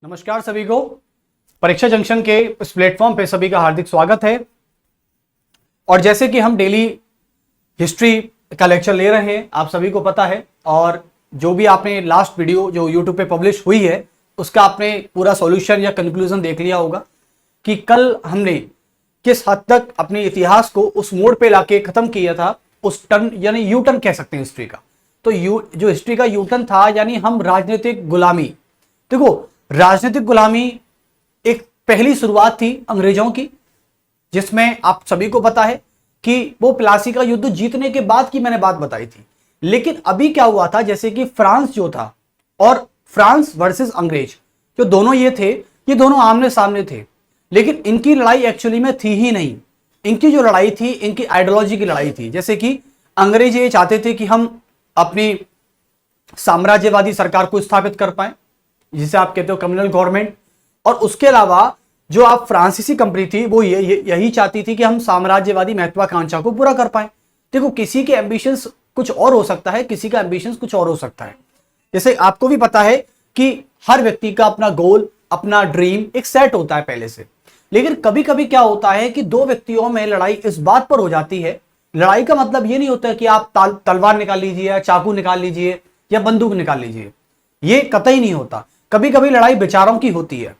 नमस्कार सभी को। परीक्षा जंक्शन के इस प्लेटफॉर्म पे सभी का हार्दिक स्वागत है। और जैसे कि हम डेली हिस्ट्री का लेक्चर ले रहे हैं, आप सभी को पता है, और जो भी आपने लास्ट वीडियो जो यूट्यूब पे पब्लिश हुई है उसका आपने पूरा सॉल्यूशन या कंक्लूजन देख लिया होगा कि कल हमने किस हद तक अपने इतिहास को उस मोड़ पे लाके खत्म किया था, उस टर्न यानी यू टर्न कह सकते हैं हिस्ट्री का। तो जो हिस्ट्री का यू टर्न था, यानी हम राजनीतिक गुलामी, देखो राजनीतिक गुलामी एक पहली शुरुआत थी अंग्रेजों की, जिसमें आप सभी को पता है कि वो प्लासी का युद्ध जीतने के बाद की मैंने बात बताई थी। लेकिन अभी क्या हुआ था, जैसे कि फ्रांस जो था और फ्रांस वर्सेस अंग्रेज, जो दोनों ये थे, ये दोनों आमने सामने थे, लेकिन इनकी लड़ाई एक्चुअली में थी ही नहीं। इनकी जो लड़ाई थी, इनकी आइडियोलॉजी की लड़ाई थी। जैसे कि अंग्रेज ये चाहते थे कि हम अपनी साम्राज्यवादी सरकार को स्थापित कर पाए, जिसे आप कहते हो कम्युनल गवर्नमेंट। और उसके अलावा जो आप फ्रांसीसी कंपनी थी वो यही चाहती थी कि हम साम्राज्यवादी महत्वाकांक्षा को पूरा कर पाए। देखो, किसी के एम्बिशंस कुछ और हो सकता है, किसी का एम्बिशंस कुछ और हो सकता है। जैसे आपको भी पता है कि हर व्यक्ति का अपना गोल, अपना ड्रीम एक सेट होता है पहले से। लेकिन कभी कभी क्या होता है कि दो व्यक्तियों में लड़ाई इस बात पर हो जाती है। लड़ाई का मतलब ये नहीं होता कि आप तलवार निकाल लीजिए या चाकू निकाल लीजिए या बंदूक निकाल लीजिए, ये कतई नहीं होता। कभी कभी लड़ाई विचारों की होती है।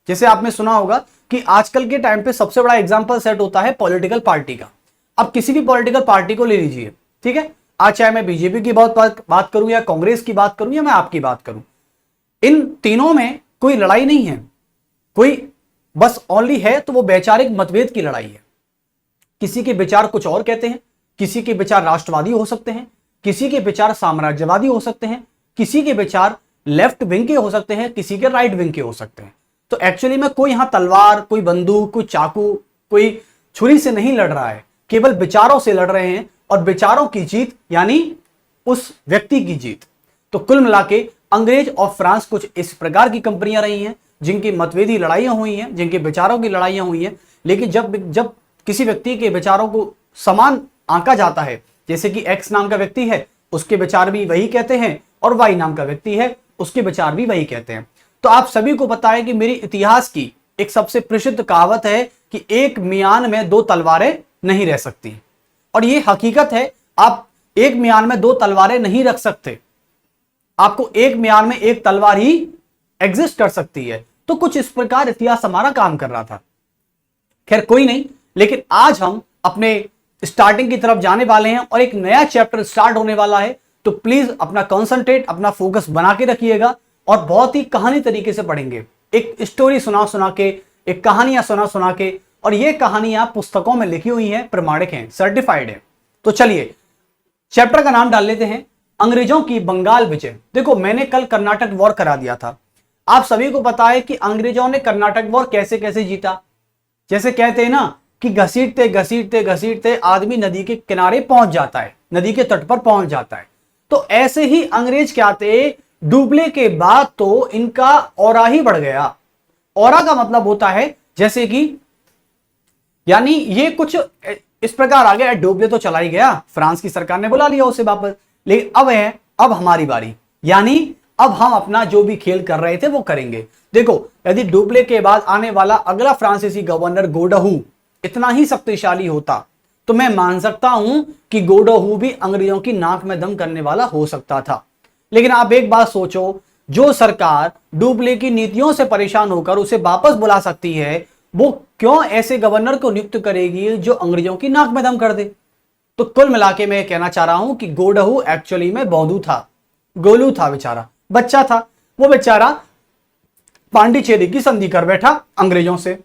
जैसे आपने सुना होगा कि आजकल के टाइम पे सबसे बड़ा एग्जांपल सेट होता है पॉलिटिकल पार्टी का। अब किसी भी पॉलिटिकल पार्टी को ले लीजिए, ठीक है, आज चाहे मैं बीजेपी की बात करूं या कांग्रेस की बात करूं या मैं आपकी बात करूं, इन तीनों में कोई लड़ाई नहीं है, कोई बस ओनली है तो वो वैचारिक मतभेद की लड़ाई है। किसी के विचार कुछ और कहते हैं, किसी के विचार राष्ट्रवादी हो सकते हैं, किसी के विचार साम्राज्यवादी हो सकते हैं, किसी के विचार लेफ्ट विंग के हो सकते हैं, किसी के राइट विंग के हो सकते हैं। तो एक्चुअली में कोई यहां तलवार, कोई बंदूक, कोई चाकू, कोई छुरी से नहीं लड़ रहा है, केवल विचारों से लड़ रहे हैं। और विचारों की जीत यानी उस व्यक्ति की जीत। तो कुल मिला के अंग्रेज और फ्रांस कुछ इस प्रकार की कंपनियां रही हैं जिनकी मतभेदी लड़ाइयां हुई हैं, जिनके विचारों की लड़ाइयां हुई हैं। लेकिन जब किसी व्यक्ति के विचारों को समान आंका जाता है, जैसे कि एक्स नाम का व्यक्ति है, उसके विचार भी वही कहते हैं, और वाई नाम का व्यक्ति है, उसके विचार भी वही कहते हैं। तो आप सभी को पता है कि मेरी इतिहास की एक सबसे प्रसिद्ध कहावत है कि एक मियान में दो तलवारें नहीं रह सकती। और ये हकीकत है, आप एक मियान में दो तलवारें नहीं रख सकते, आपको एक मियान में एक तलवार ही एग्जिस्ट कर सकती है। तो कुछ इस प्रकार इतिहास हमारा काम कर रहा था। खैर कोई नहीं, लेकिन आज हम अपने स्टार्टिंग की तरफ जाने वाले हैं और एक नया चैप्टर स्टार्ट होने वाला है। तो प्लीज अपना कंसंट्रेट, अपना फोकस बना के रखिएगा और बहुत ही कहानी तरीके से पढ़ेंगे। एक स्टोरी सुना के, एक कहानियां सुना के, और ये कहानियां पुस्तकों में लिखी हुई हैं, प्रमाणिक हैं, सर्टिफाइड है। तो चलिए चैप्टर का नाम डाल लेते हैं, अंग्रेजों की बंगाल विजय। देखो, मैंने कल कर्नाटक वॉर करा दिया था। आप सभी को पता है कि अंग्रेजों ने कर्नाटक वॉर कैसे कैसे जीता। जैसे कहते हैं ना कि घसीटते घसीटते घसीटते आदमी नदी के किनारे पहुंच जाता है, नदी के तट पर पहुंच जाता है। तो ऐसे ही अंग्रेज क्या थे, डूबने के बाद तो इनका ऑरा ही बढ़ गया। ऑरा का मतलब होता है जैसे कि, यानी ये कुछ इस प्रकार आ गया, डूबने तो चला ही गया, फ्रांस की सरकार ने बुला लिया उसे वापस, लेकिन अब हमारी बारी, यानी अब हम अपना जो भी खेल कर रहे थे वो करेंगे। देखो, यदि डुप्ले के बाद आने वाला अगला फ्रांसीसी गवर्नर गोडहू इतना ही शक्तिशाली होता तो मैं मान सकता हूं कि गोडहू भी अंग्रेजों की नाक में दम करने वाला हो सकता था। लेकिन आप एक बात सोचो, जो सरकार डुप्ले की नीतियों से परेशान होकर उसे वापस बुला सकती है, वो क्यों ऐसे गवर्नर को नियुक्त करेगी जो अंग्रेजों की नाक में दम कर दे। तो कुल मिला के मैं कहना चाह रहा हूं कि गोडहू एक्चुअली में बौद्धू था, गोलू था, बेचारा बच्चा था। वो बेचारा पांडिचेरी की संधि कर बैठा अंग्रेजों से,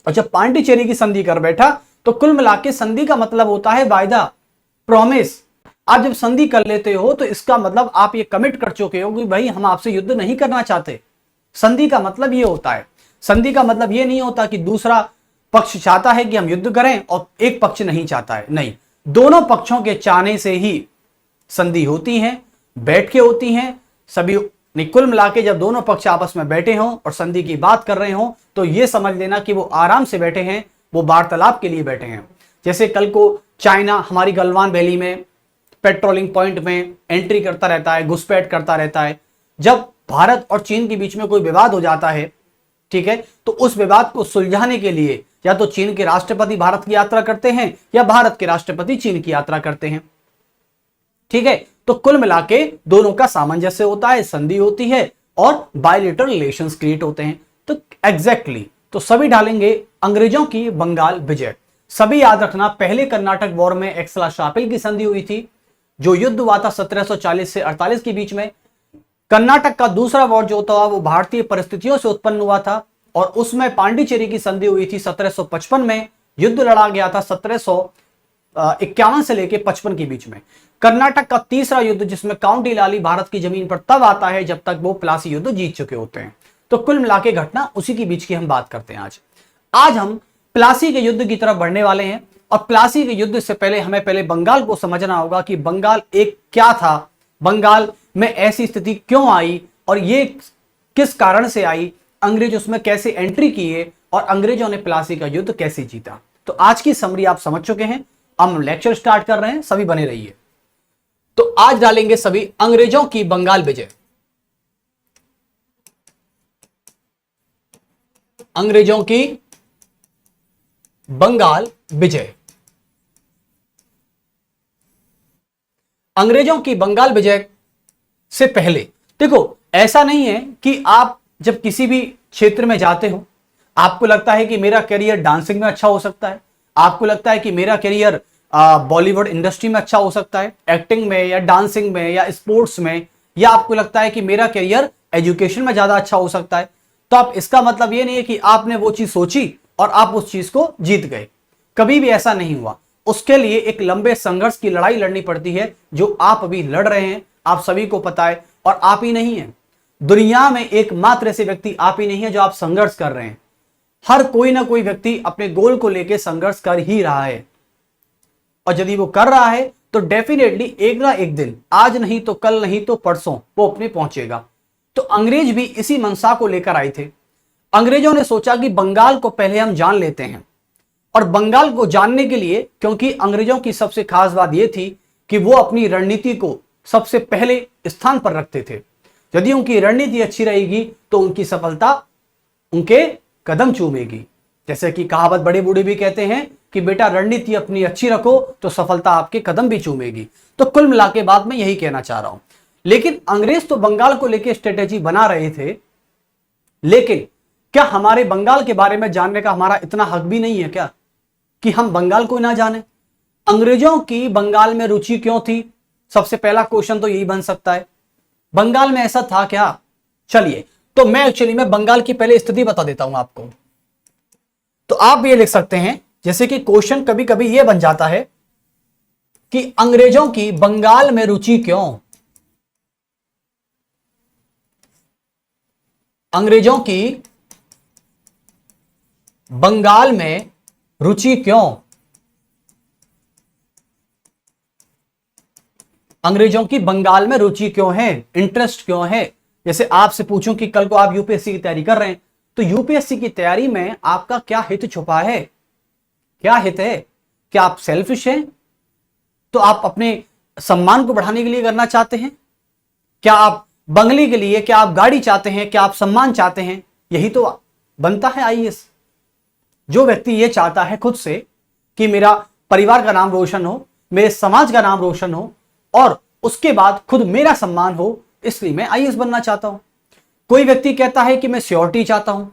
और जब पांडिचेरी की संधि कर बैठा तो कुल मिला के संधि का मतलब होता है वायदा, प्रॉमिस। आप जब संधि कर लेते हो तो इसका मतलब आप ये कमिट कर चुके हो कि भाई हम आपसे युद्ध नहीं करना चाहते। संधि का मतलब ये होता है। संधि का मतलब ये नहीं होता कि दूसरा पक्ष चाहता है कि हम युद्ध करें और एक पक्ष नहीं चाहता है, नहीं, दोनों पक्षों के चाहने से ही संधि होती है, बैठ के होती हैं सभी। कुल मिला के जब दोनों पक्ष आपस में बैठे हों और संधि की बात कर रहे हों तो यह समझ लेना कि वो आराम से बैठे हैं, वो वार्तालाप के लिए बैठे हैं। जैसे कल को चाइना हमारी गलवान वैली में पेट्रोलिंग पॉइंट में एंट्री करता रहता है, घुसपैठ करता रहता है, जब भारत और चीन के बीच में कोई विवाद हो जाता है, ठीक है, तो उस विवाद को सुलझाने के लिए या तो चीन के राष्ट्रपति भारत की यात्रा करते हैं या भारत के राष्ट्रपति चीन की यात्रा करते हैं, ठीक है। तो कुल मिला के दोनों का सामंजस्य होता है, संधि होती है और बायलेटरल रिलेशंस क्रिएट होते हैं। तो एग्जैक्टली तो सभी डालेंगे अंग्रेजों की बंगाल विजय। सभी याद रखना, पहले कर्नाटक वॉर में एक्सला-शापिल की संधि हुई थी, जो युद्ध हुआ था 1740 से 48 के बीच में। कर्नाटक का दूसरा वॉर जो था वो भारतीय परिस्थितियों से उत्पन्न हुआ था और उसमें पांडिचेरी की संधि हुई थी 1755 में। युद्ध लड़ा गया था 1751 से लेकर 55 के बीच में। कर्नाटक का तीसरा युद्ध जिसमें काउंटी लाली भारत की जमीन पर तब आता है जब तक वो प्लासी युद्ध जीत चुके होते हैं। तो कुल मिला के घटना उसी के बीच की हम बात करते हैं। आज हम प्लासी के युद्ध की तरफ बढ़ने वाले हैं और प्लासी के युद्ध से पहले हमें पहले बंगाल को समझना होगा कि बंगाल एक क्या था, बंगाल में ऐसी स्थिति क्यों आई और ये किस कारण से आई, अंग्रेज उसमें कैसे एंट्री किए और अंग्रेजों ने प्लासी का युद्ध कैसे जीता। तो आज की समरी आप समझ चुके हैं, हम लेक्चर स्टार्ट कर रहे हैं, सभी बने रहिए। तो आज डालेंगे सभी अंग्रेजों की बंगाल विजय। अंग्रेजों की बंगाल विजय। अंग्रेजों की बंगाल विजय से पहले देखो, ऐसा नहीं है कि आप जब किसी भी क्षेत्र में जाते हो, आपको लगता है कि मेरा करियर डांसिंग में अच्छा हो सकता है, आपको लगता है कि मेरा करियर बॉलीवुड इंडस्ट्री में अच्छा हो सकता है, एक्टिंग में या डांसिंग में या स्पोर्ट्स में, या आपको लगता है कि मेरा करियर एजुकेशन में ज्यादा अच्छा हो सकता है, तो आप इसका मतलब ये नहीं है कि आपने वो चीज सोची और आप उस चीज को जीत गए। कभी भी ऐसा नहीं हुआ। उसके लिए एक लंबे संघर्ष की लड़ाई लड़नी पड़ती है, जो आप अभी लड़ रहे हैं, आप सभी को पता है। और आप ही नहीं है, दुनिया में एकमात्र ऐसे व्यक्ति आप ही नहीं है जो आप संघर्ष कर रहे हैं। हर कोई ना कोई व्यक्ति अपने गोल को लेकर संघर्ष कर ही रहा है और यदि वो कर रहा है तो डेफिनेटली एक ना एक दिन, आज नहीं तो कल, नहीं तो परसों, वो अपने पहुंचेगा। तो अंग्रेज भी इसी मंशा को लेकर आए थे। अंग्रेजों ने सोचा कि बंगाल को पहले हम जान लेते हैं, और बंगाल को जानने के लिए, क्योंकि अंग्रेजों की सबसे खास बात यह थी कि वो अपनी रणनीति को सबसे पहले स्थान पर रखते थे। यदि उनकी रणनीति अच्छी रहेगी तो उनकी सफलता उनके कदम चूमेगी। जैसे कि कहावत बड़े बूढ़े भी कहते हैं कि बेटा रणनीति अपनी अच्छी रखो तो सफलता आपके कदम भी चूमेगी। तो कुल मिला के बाद मैं यही कहना चाह रहा हूं। लेकिन अंग्रेज तो बंगाल को लेकर स्ट्रेटेजी बना रहे थे, लेकिन क्या हमारे बंगाल के बारे में जानने का हमारा इतना हक भी नहीं है क्या कि हम बंगाल को ना जाने? अंग्रेजों की बंगाल में रुचि क्यों थी? सबसे पहला क्वेश्चन तो यही बन सकता है, बंगाल में ऐसा था क्या? चलिए, तो मैं एक्चुअली में बंगाल की पहले स्थिति बता देता हूं आपको। तो आप ये लिख सकते हैं, जैसे कि क्वेश्चन कभी कभी यह बन जाता है कि अंग्रेजों की बंगाल में रुचि क्यों? अंग्रेजों की बंगाल में रुचि क्यों? अंग्रेजों की बंगाल में रुचि क्यों है, इंटरेस्ट क्यों है? जैसे आपसे पूछूं कि कल को आप यूपीएससी की तैयारी कर रहे हैं, तो यूपीएससी की तैयारी में आपका क्या हित छुपा है? क्या हित है? क्या आप सेल्फिश हैं? तो आप अपने सम्मान को बढ़ाने के लिए करना चाहते हैं? क्या आप बंगले के लिए, क्या आप गाड़ी चाहते हैं, क्या आप सम्मान चाहते हैं? यही तो बनता है आईएएस। जो व्यक्ति ये चाहता है खुद से कि मेरा परिवार का नाम रोशन हो, मेरे समाज का नाम रोशन हो और उसके बाद खुद मेरा सम्मान हो, इसलिए मैं आईएएस बनना चाहता हूं। कोई व्यक्ति कहता है कि मैं श्योरिटी चाहता हूं,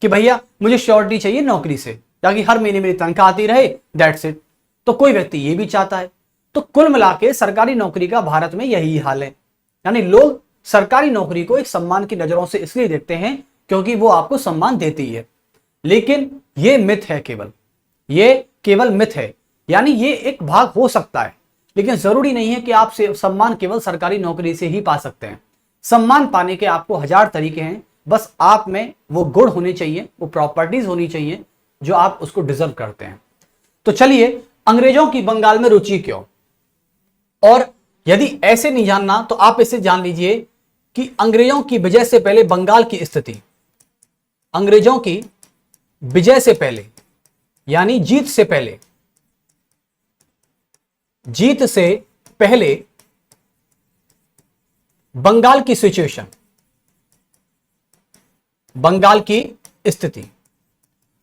कि भैया मुझे श्योरिटी चाहिए नौकरी से, ताकि हर महीने मेरी तनख्वाह आती रहे, दैट्स इट। तो कोई व्यक्ति ये भी चाहता है। तो कुल मिला के सरकारी नौकरी का भारत में यही हाल है। यानी लोग सरकारी नौकरी को एक सम्मान की नजरों से इसलिए देखते हैं क्योंकि वो आपको सम्मान देती है। लेकिन ये मिथ है, ये केवल मिथ है। यानी ये एक भाग हो सकता है, लेकिन जरूरी नहीं है कि आप सम्मान केवल सरकारी नौकरी से ही पा सकते हैं। सम्मान पाने के आपको हजार तरीके हैं, बस आप में वो गुण होने चाहिए, वो प्रॉपर्टीज होनी चाहिए जो आप उसको डिजर्व करते हैं। तो चलिए, अंग्रेजों की बंगाल में रुचि क्यों? और यदि ऐसे नहीं जानना तो आप इसे जान लीजिए कि अंग्रेजों की विजय से पहले बंगाल की स्थिति, अंग्रेजों की विजय से पहले यानी जीत से पहले, बंगाल की सिचुएशन, बंगाल की स्थिति।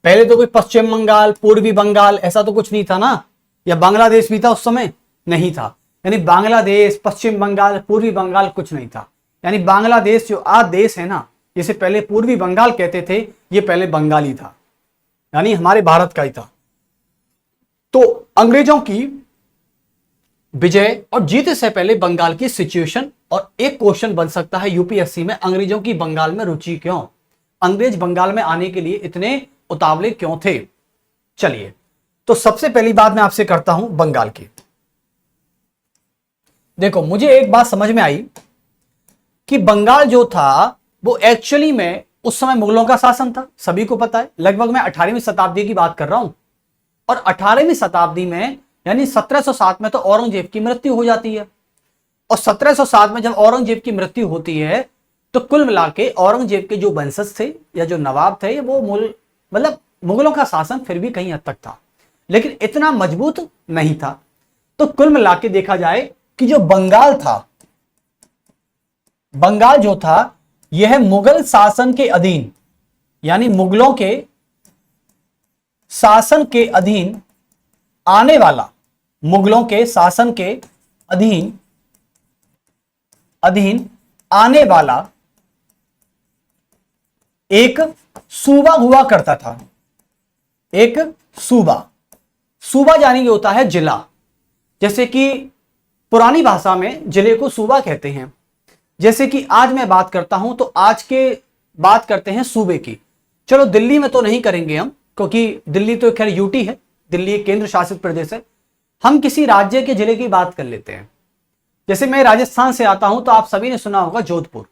पहले तो कोई पश्चिम बंगाल, पूर्वी बंगाल ऐसा तो कुछ नहीं था ना, या बांग्लादेश भी था उस समय, नहीं था। यानी बांग्लादेश, पश्चिम बंगाल, पूर्वी बंगाल कुछ नहीं था। यानी बांग्लादेश जो आज देश है ना, जिसे पहले पूर्वी बंगाल कहते थे, ये पहले बंगाली था, यानी हमारे भारत का ही था। तो अंग्रेजों की विजय और जीत से पहले बंगाल की सिचुएशन, और एक क्वेश्चन बन सकता है यूपीएससी में, अंग्रेजों की बंगाल में रुचि क्यों, अंग्रेज बंगाल में आने के लिए इतने उतावले क्यों थे। चलिए, तो सबसे पहली बात मैं आपसे करता हूं बंगाल की। देखो, मुझे एक बात समझ में आई कि बंगाल जो था वो एक्चुअली में उस समय मुगलों का शासन था, सभी को पता है। लगभग मैं 18वीं शताब्दी की बात कर रहा हूं, और 18वीं शताब्दी में यानी 1707 में तो औरंगजेब की मृत्यु हो जाती है, और 1707 में जब औरंगजेब की मृत्यु होती है तो कुल मिला के औरंगजेब के जो वंशज थे या जो नवाब थे, वो मतलब मुगलों का शासन फिर भी कहीं हद तक था, लेकिन इतना मजबूत नहीं था। तो कुल मिला के देखा जाए कि जो बंगाल था, बंगाल जो था यह मुगल शासन के अधीन, यानी मुगलों के शासन के अधीन आने वाला, मुगलों के शासन के अधीन आने वाला एक सूबा हुआ करता था। एक सूबा यानी कि होता है जिला, जैसे कि पुरानी भाषा में जिले को सूबा कहते हैं। जैसे कि आज मैं बात करता हूं तो आज के बात करते हैं सूबे की। चलो दिल्ली में तो नहीं करेंगे हम, क्योंकि दिल्ली तो खैर यूटी है, दिल्ली एक केंद्र शासित प्रदेश है। हम किसी राज्य के जिले की बात कर लेते हैं। जैसे मैं राजस्थान से आता हूं तो आप सभी ने सुना होगा जोधपुर,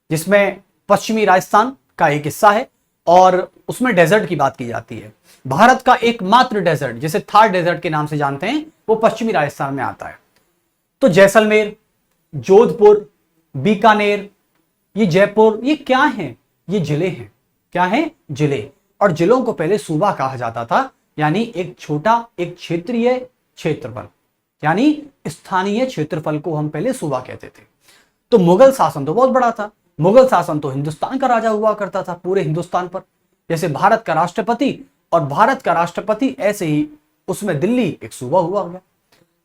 जिसमें पश्चिमी राजस्थान का एक हिस्सा है, और उसमें डेजर्ट की बात की जाती है। भारत का एकमात्र डेजर्ट, जिसे थार डेजर्ट के नाम से जानते हैं, वो पश्चिमी राजस्थान में आता है। तो जैसलमेर, जोधपुर, बीकानेर, ये जयपुर, ये क्या है, ये जिले हैं। क्या है, जिले। और जिलों को पहले सूबा कहा जाता था, यानी एक छोटा, एक क्षेत्रीय क्षेत्रफल, यानी स्थानीय क्षेत्रफल को हम पहले सूबा कहते थे। तो मुगल शासन तो बहुत बड़ा था, मुगल शासन तो हिंदुस्तान का राजा हुआ करता था, पूरे हिंदुस्तान पर। जैसे भारत का राष्ट्रपति, और भारत का राष्ट्रपति ऐसे ही उसमें दिल्ली एक सूबा हुआ गया।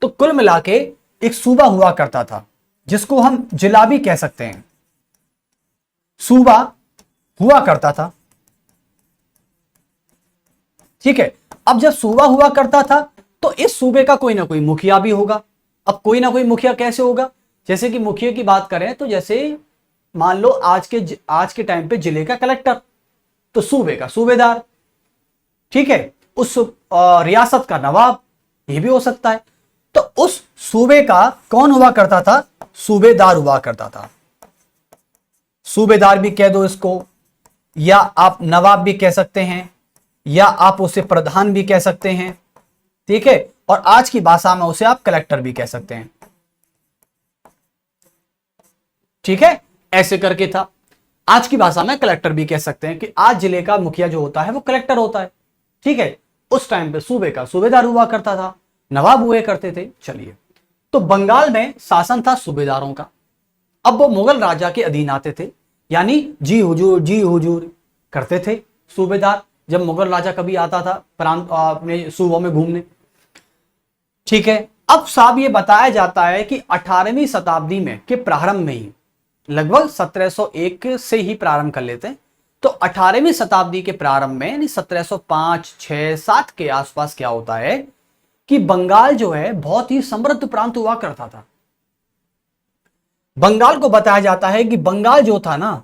तो कुल मिला के एक सूबा हुआ करता था, जिसको हम जिला भी कह सकते हैं। सूबा हुआ करता था, ठीक है। अब जब सूबा हुआ करता था तो इस सूबे का कोई ना कोई मुखिया भी होगा। अब कोई ना कोई मुखिया कैसे होगा, जैसे कि मुखिया की बात करें तो जैसे मान लो आज के टाइम पे जिले का कलेक्टर, तो सूबे का सूबेदार, ठीक है। उस रियासत का नवाब, ये भी हो सकता है। तो उस सूबे का कौन हुआ करता था, सूबेदार हुआ करता था। सूबेदार भी कह दो इसको, या आप नवाब भी कह सकते हैं, या आप उसे प्रधान भी कह सकते हैं, ठीक है। और आज की भाषा में उसे आप कलेक्टर भी कह सकते हैं, ठीक है। ऐसे करके था, आज की भाषा में कलेक्टर भी कह सकते हैं कि आज जिले का मुखिया जो होता है वो कलेक्टर होता है, ठीक है। उस टाइम पे सूबे का सूबेदार हुआ करता था, नवाब हुए करते थे। चलिए, तो बंगाल में शासन था सूबेदारों का। अब वो मुगल राजा के अधीन आते थे, यानी जी हुजूर करते थे सूबेदार, जब मुगल राजा कभी आता था प्रांत अपने सूबों में घूमने, ठीक है। अब साहब ये बताया जाता है कि 18वीं शताब्दी में के प्रारंभ में ही, लगभग 1701 से ही प्रारंभ कर लेते हैं, तो 18वीं शताब्दी के प्रारंभ में यानी 1705, 6, 7 के आसपास क्या होता है कि बंगाल जो है बहुत ही समृद्ध प्रांत हुआ करता था। बंगाल को बताया जाता है कि बंगाल जो था ना,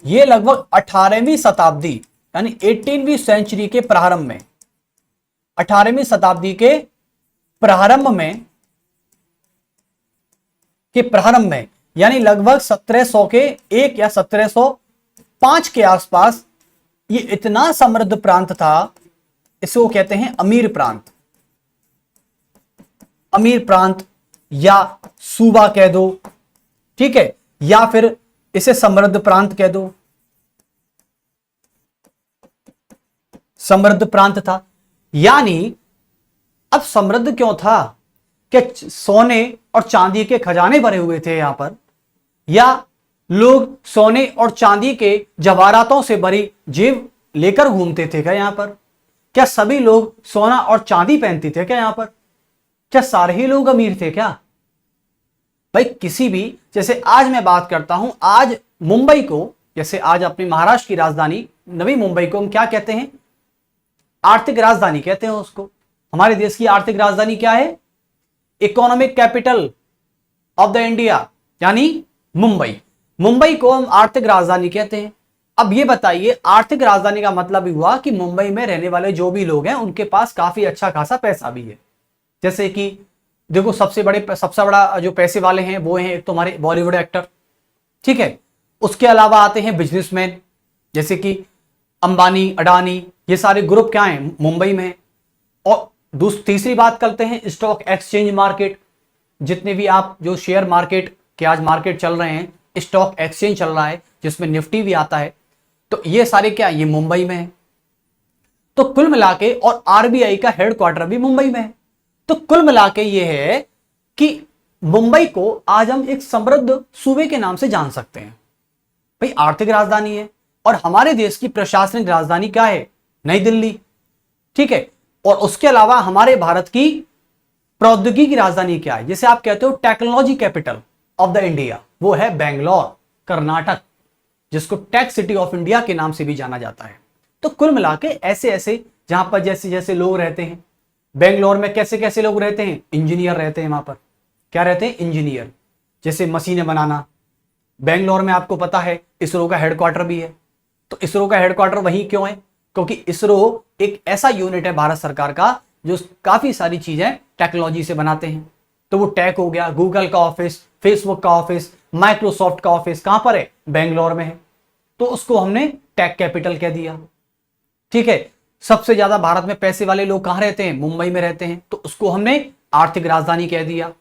ये लगभग 18वीं शताब्दी यानी 18वीं सेंचुरी के प्रारंभ में, 18वीं शताब्दी के प्रारंभ में यानी लगभग 1700 के 1 या 1705 के आसपास ये इतना समृद्ध प्रांत था, इसको कहते हैं अमीर प्रांत। अमीर प्रांत या सूबा कह दो, ठीक है, या फिर इसे समृद्ध प्रांत कह दो। समृद्ध प्रांत था, यानी अब समृद्ध क्यों था, क्या सोने और चांदी के खजाने भरे हुए थे यहां पर, या लोग सोने और चांदी के जवाहरातों से भरी जेब लेकर घूमते थे क्या यहां पर? क्या सभी लोग सोना और चांदी पहनते थे क्या यहां पर? क्या सारे ही लोग अमीर थे क्या? भाई किसी भी, जैसे आज मैं बात करता हूं, आज मुंबई को, जैसे आज अपनी महाराष्ट्र की राजधानी नवी मुंबई को हम क्या कहते हैं? आर्थिक राजधानी कहते हैं उसको। हमारे देश की आर्थिक राजधानी क्या है? Economic capital of the India, यानी मुंबई। मुंबई को हम आर्थिक राजधानी कहते हैं। अब ये बताइए, आर्थिक राजधानी का मतलब हुआ कि मुंबई में रहने वाले जो भी लोग हैं उनके पास काफी अच्छा खासा पैसा भी है। जैसे कि देखो, सबसे बड़ा जो पैसे वाले हैं वो हैं एक तो हमारे बॉलीवुड एक्टर, ठीक है। उसके अलावा आते हैं बिजनेसमैन, जैसे कि अंबानी, अडानी, ये सारे ग्रुप क्या हैं? मुंबई में। और तीसरी बात करते हैं स्टॉक एक्सचेंज मार्केट। जितने भी आप जो शेयर मार्केट के आज मार्केट चल रहे हैं, स्टॉक एक्सचेंज चल रहा है जिसमें निफ्टी भी आता है, तो ये सारे क्या, ये मुंबई में है। तो कुल मिला के, और आरबीआई का हेडक्वार्टर भी मुंबई में है। तो कुल मिला के ये है कि मुंबई को आज हम एक समृद्ध सूबे के नाम से जान सकते हैं। भाई आर्थिक राजधानी है, और हमारे देश की प्रशासनिक राजधानी क्या है? नई दिल्ली, ठीक है। और उसके अलावा हमारे भारत की प्रौद्योगिकी की राजधानी क्या है? जैसे आप कहते हो technology capital of the India, वो है बेंगलोर, कर्नाटक, जिसको टेक सिटी ऑफ इंडिया के नाम से भी जाना जाता है। तो कुल मिला के ऐसे ऐसे जहां पर जैसे जैसे लोग रहते हैं, बेंगलोर में कैसे कैसे लोग रहते हैं? इंजीनियर रहते हैं वहां पर। क्या रहते हैं? इंजीनियर। जैसे मशीनें बनाना, बेंगलोर में आपको पता है इसरो का हेडक्वार्टर भी है। तो इसरो का हेडक्वार्टर वहीं क्यों है? क्योंकि इसरो एक ऐसा यूनिट है भारत सरकार का जो काफी सारी चीजें टेक्नोलॉजी से बनाते हैं। तो वो टेक हो गया, गूगल का ऑफिस, फेसबुक का ऑफिस, माइक्रोसॉफ्ट का ऑफिस कहां पर है? बेंगलोर में है। तो उसको हमने टेक कैपिटल कह दिया, ठीक है। सबसे ज्यादा भारत में पैसे वाले लोग कहां रहते हैं? मुंबई में रहते हैं, तो उसको हमने आर्थिक राजधानी कह दिया,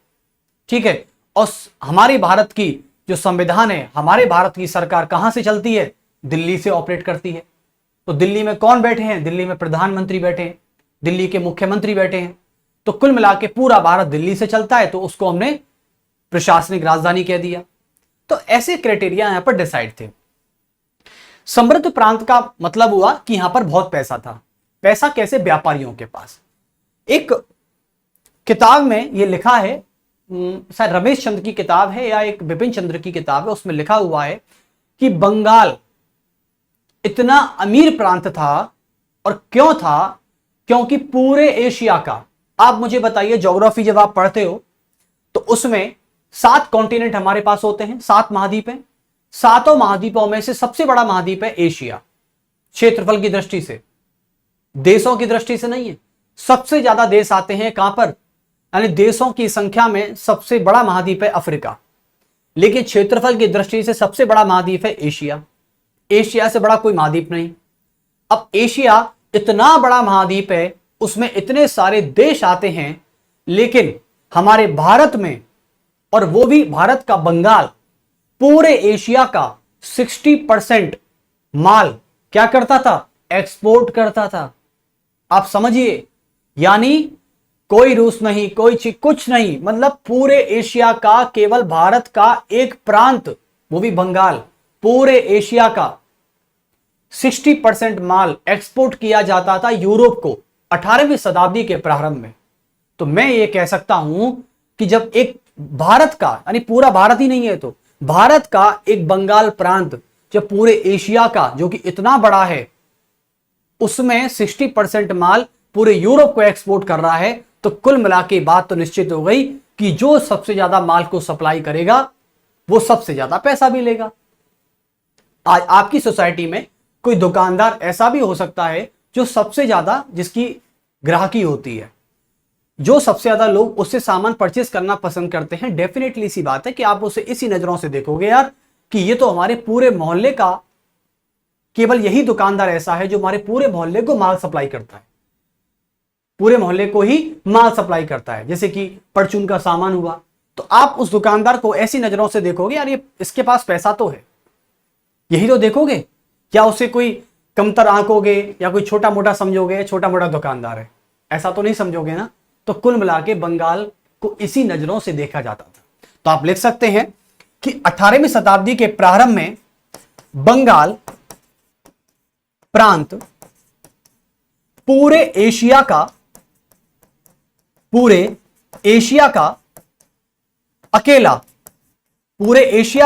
ठीक है। और हमारे भारत की जो संविधान है, हमारे भारत की सरकार कहां से चलती है? दिल्ली से ऑपरेट करती है। तो दिल्ली में कौन बैठे हैं? दिल्ली में प्रधानमंत्री बैठे हैं, दिल्ली के मुख्यमंत्री बैठे हैं। तो कुल मिला के पूरा भारत दिल्ली से चलता है, तो उसको हमने प्रशासनिक राजधानी कह दिया। तो ऐसे क्राइटेरिया यहां पर डिसाइड थे। समृद्ध प्रांत का मतलब हुआ कि यहां पर बहुत पैसा था। पैसा कैसे? व्यापारियों के पास। एक किताब में यह लिखा है, शायद रमेश चंद्र की किताब है या एक विपिन चंद्र की किताब है, उसमें लिखा हुआ है कि बंगाल इतना अमीर प्रांत था। और क्यों था? क्योंकि पूरे एशिया का, आप मुझे बताइए, ज्योग्राफी जब आप पढ़ते हो तो उसमें 7 कॉन्टिनेंट हमारे पास होते हैं, 7 महाद्वीप हैं। 7 महाद्वीपों में से सबसे बड़ा महाद्वीप है एशिया। क्षेत्रफल की दृष्टि से, देशों की दृष्टि से नहीं है। सबसे ज्यादा देश आते हैं कहां पर? यानी देशों की संख्या में सबसे बड़ा महाद्वीप है अफ्रीका, लेकिन क्षेत्रफल की दृष्टि से सबसे बड़ा महाद्वीप है एशिया। एशिया से बड़ा कोई महाद्वीप नहीं। अब एशिया इतना बड़ा महाद्वीप है, उसमें इतने सारे देश आते हैं, लेकिन हमारे भारत में, और वो भी भारत का बंगाल, पूरे एशिया का 60% माल क्या करता था? एक्सपोर्ट करता था। आप समझिए, यानी कोई रूस नहीं, कोई चीज कुछ नहीं, मतलब पूरे एशिया का केवल भारत का एक प्रांत, वो भी बंगाल, पूरे एशिया का 60% माल एक्सपोर्ट किया जाता था यूरोप को 18वीं शताब्दी के प्रारंभ में। तो मैं ये कह सकता हूं कि जब एक भारत का, यानी पूरा भारत ही नहीं है, तो भारत का एक बंगाल प्रांत जब पूरे एशिया का, जो कि इतना बड़ा है, उसमें 60% माल पूरे यूरोप को एक्सपोर्ट कर रहा है, तो कुल मिला के बात तो निश्चित हो गई कि जो सबसे ज्यादा माल को सप्लाई करेगा वो सबसे ज्यादा पैसा भी लेगा। आज आपकी सोसाइटी में कोई दुकानदार ऐसा भी हो सकता है जो सबसे ज्यादा, जिसकी ग्राहकी होती है, जो सबसे ज्यादा लोग उससे सामान परचेस करना पसंद करते हैं। डेफिनेटली सी बात है कि आप उसे इसी नजरों से देखोगे यार कि ये तो हमारे पूरे मोहल्ले का, केवल यही दुकानदार ऐसा है जो हमारे पूरे मोहल्ले को माल सप्लाई करता है, पूरे मोहल्ले को ही माल सप्लाई करता है। जैसे कि परचून का सामान हुआ, तो आप उस दुकानदार को ऐसी नजरों से देखोगे यार ये, इसके पास पैसा तो है, यही तो देखोगे। क्या उसे कोई कमतर आंकोगे या कोई छोटा मोटा समझोगे? छोटा मोटा दुकानदार है, ऐसा तो नहीं समझोगे ना। तो कुल मिला के बंगाल को इसी नजरों से देखा जाता था। तो आप लिख सकते हैं कि 18वीं शताब्दी के प्रारंभ में बंगाल प्रांत पूरे एशिया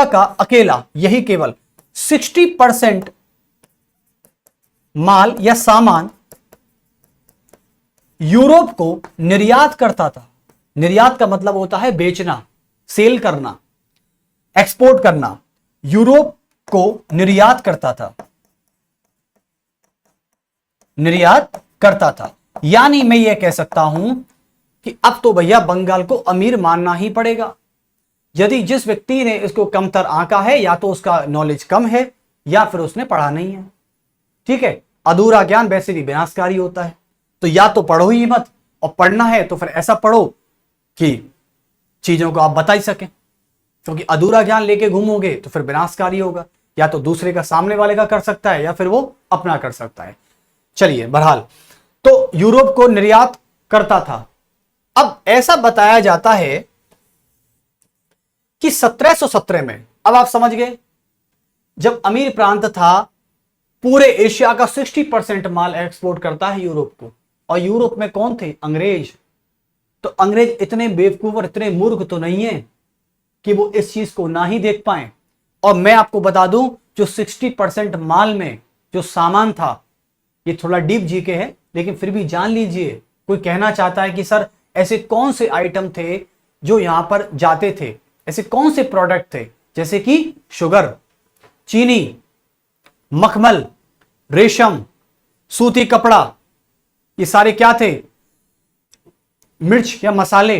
का अकेला यही केवल 60% माल या सामान यूरोप को निर्यात करता था। निर्यात का मतलब होता है बेचना, सेल करना, एक्सपोर्ट करना। यूरोप को निर्यात करता था। यानी मैं यह कह सकता हूं कि अब तो भैया बंगाल को अमीर मानना ही पड़ेगा। यदि जिस व्यक्ति ने इसको कमतर आंका है, या तो उसका नॉलेज कम है या फिर उसने पढ़ा नहीं है। ठीक है, अधूरा ज्ञान वैसे भी विनाशकारी होता है। तो या तो पढ़ो ही मत, और पढ़ना है तो फिर ऐसा पढ़ो कि चीजों को आप बता ही सकें, क्योंकि अधूरा ज्ञान लेके घूमोगे तो फिर विनाशकारी होगा। या तो दूसरे का, सामने वाले का कर सकता है, या फिर वो अपना कर सकता है। चलिए, बहरहाल तो यूरोप को निर्यात करता था। अब ऐसा बताया जाता है कि 1717 में, अब आप समझ गए, जब अमीर प्रांत था, पूरे एशिया का 60% माल एक्सपोर्ट करता है यूरोप को, और यूरोप में कौन थे? अंग्रेज। तो अंग्रेज इतने बेवकूफ और इतने मूर्ख तो नहीं है कि वो इस चीज को ना ही देख पाए। और मैं आपको बता दूं, जो 60% माल में जो सामान था, ये थोड़ा डीप जीके है, लेकिन फिर भी जान लीजिए। कोई कहना चाहता है कि सर ऐसे कौन से आइटम थे जो यहां पर जाते थे, ऐसे कौन से प्रोडक्ट थे, जैसे कि शुगर, चीनी, मखमल, रेशम, सूती कपड़ा, ये सारे क्या थे? मिर्च या मसाले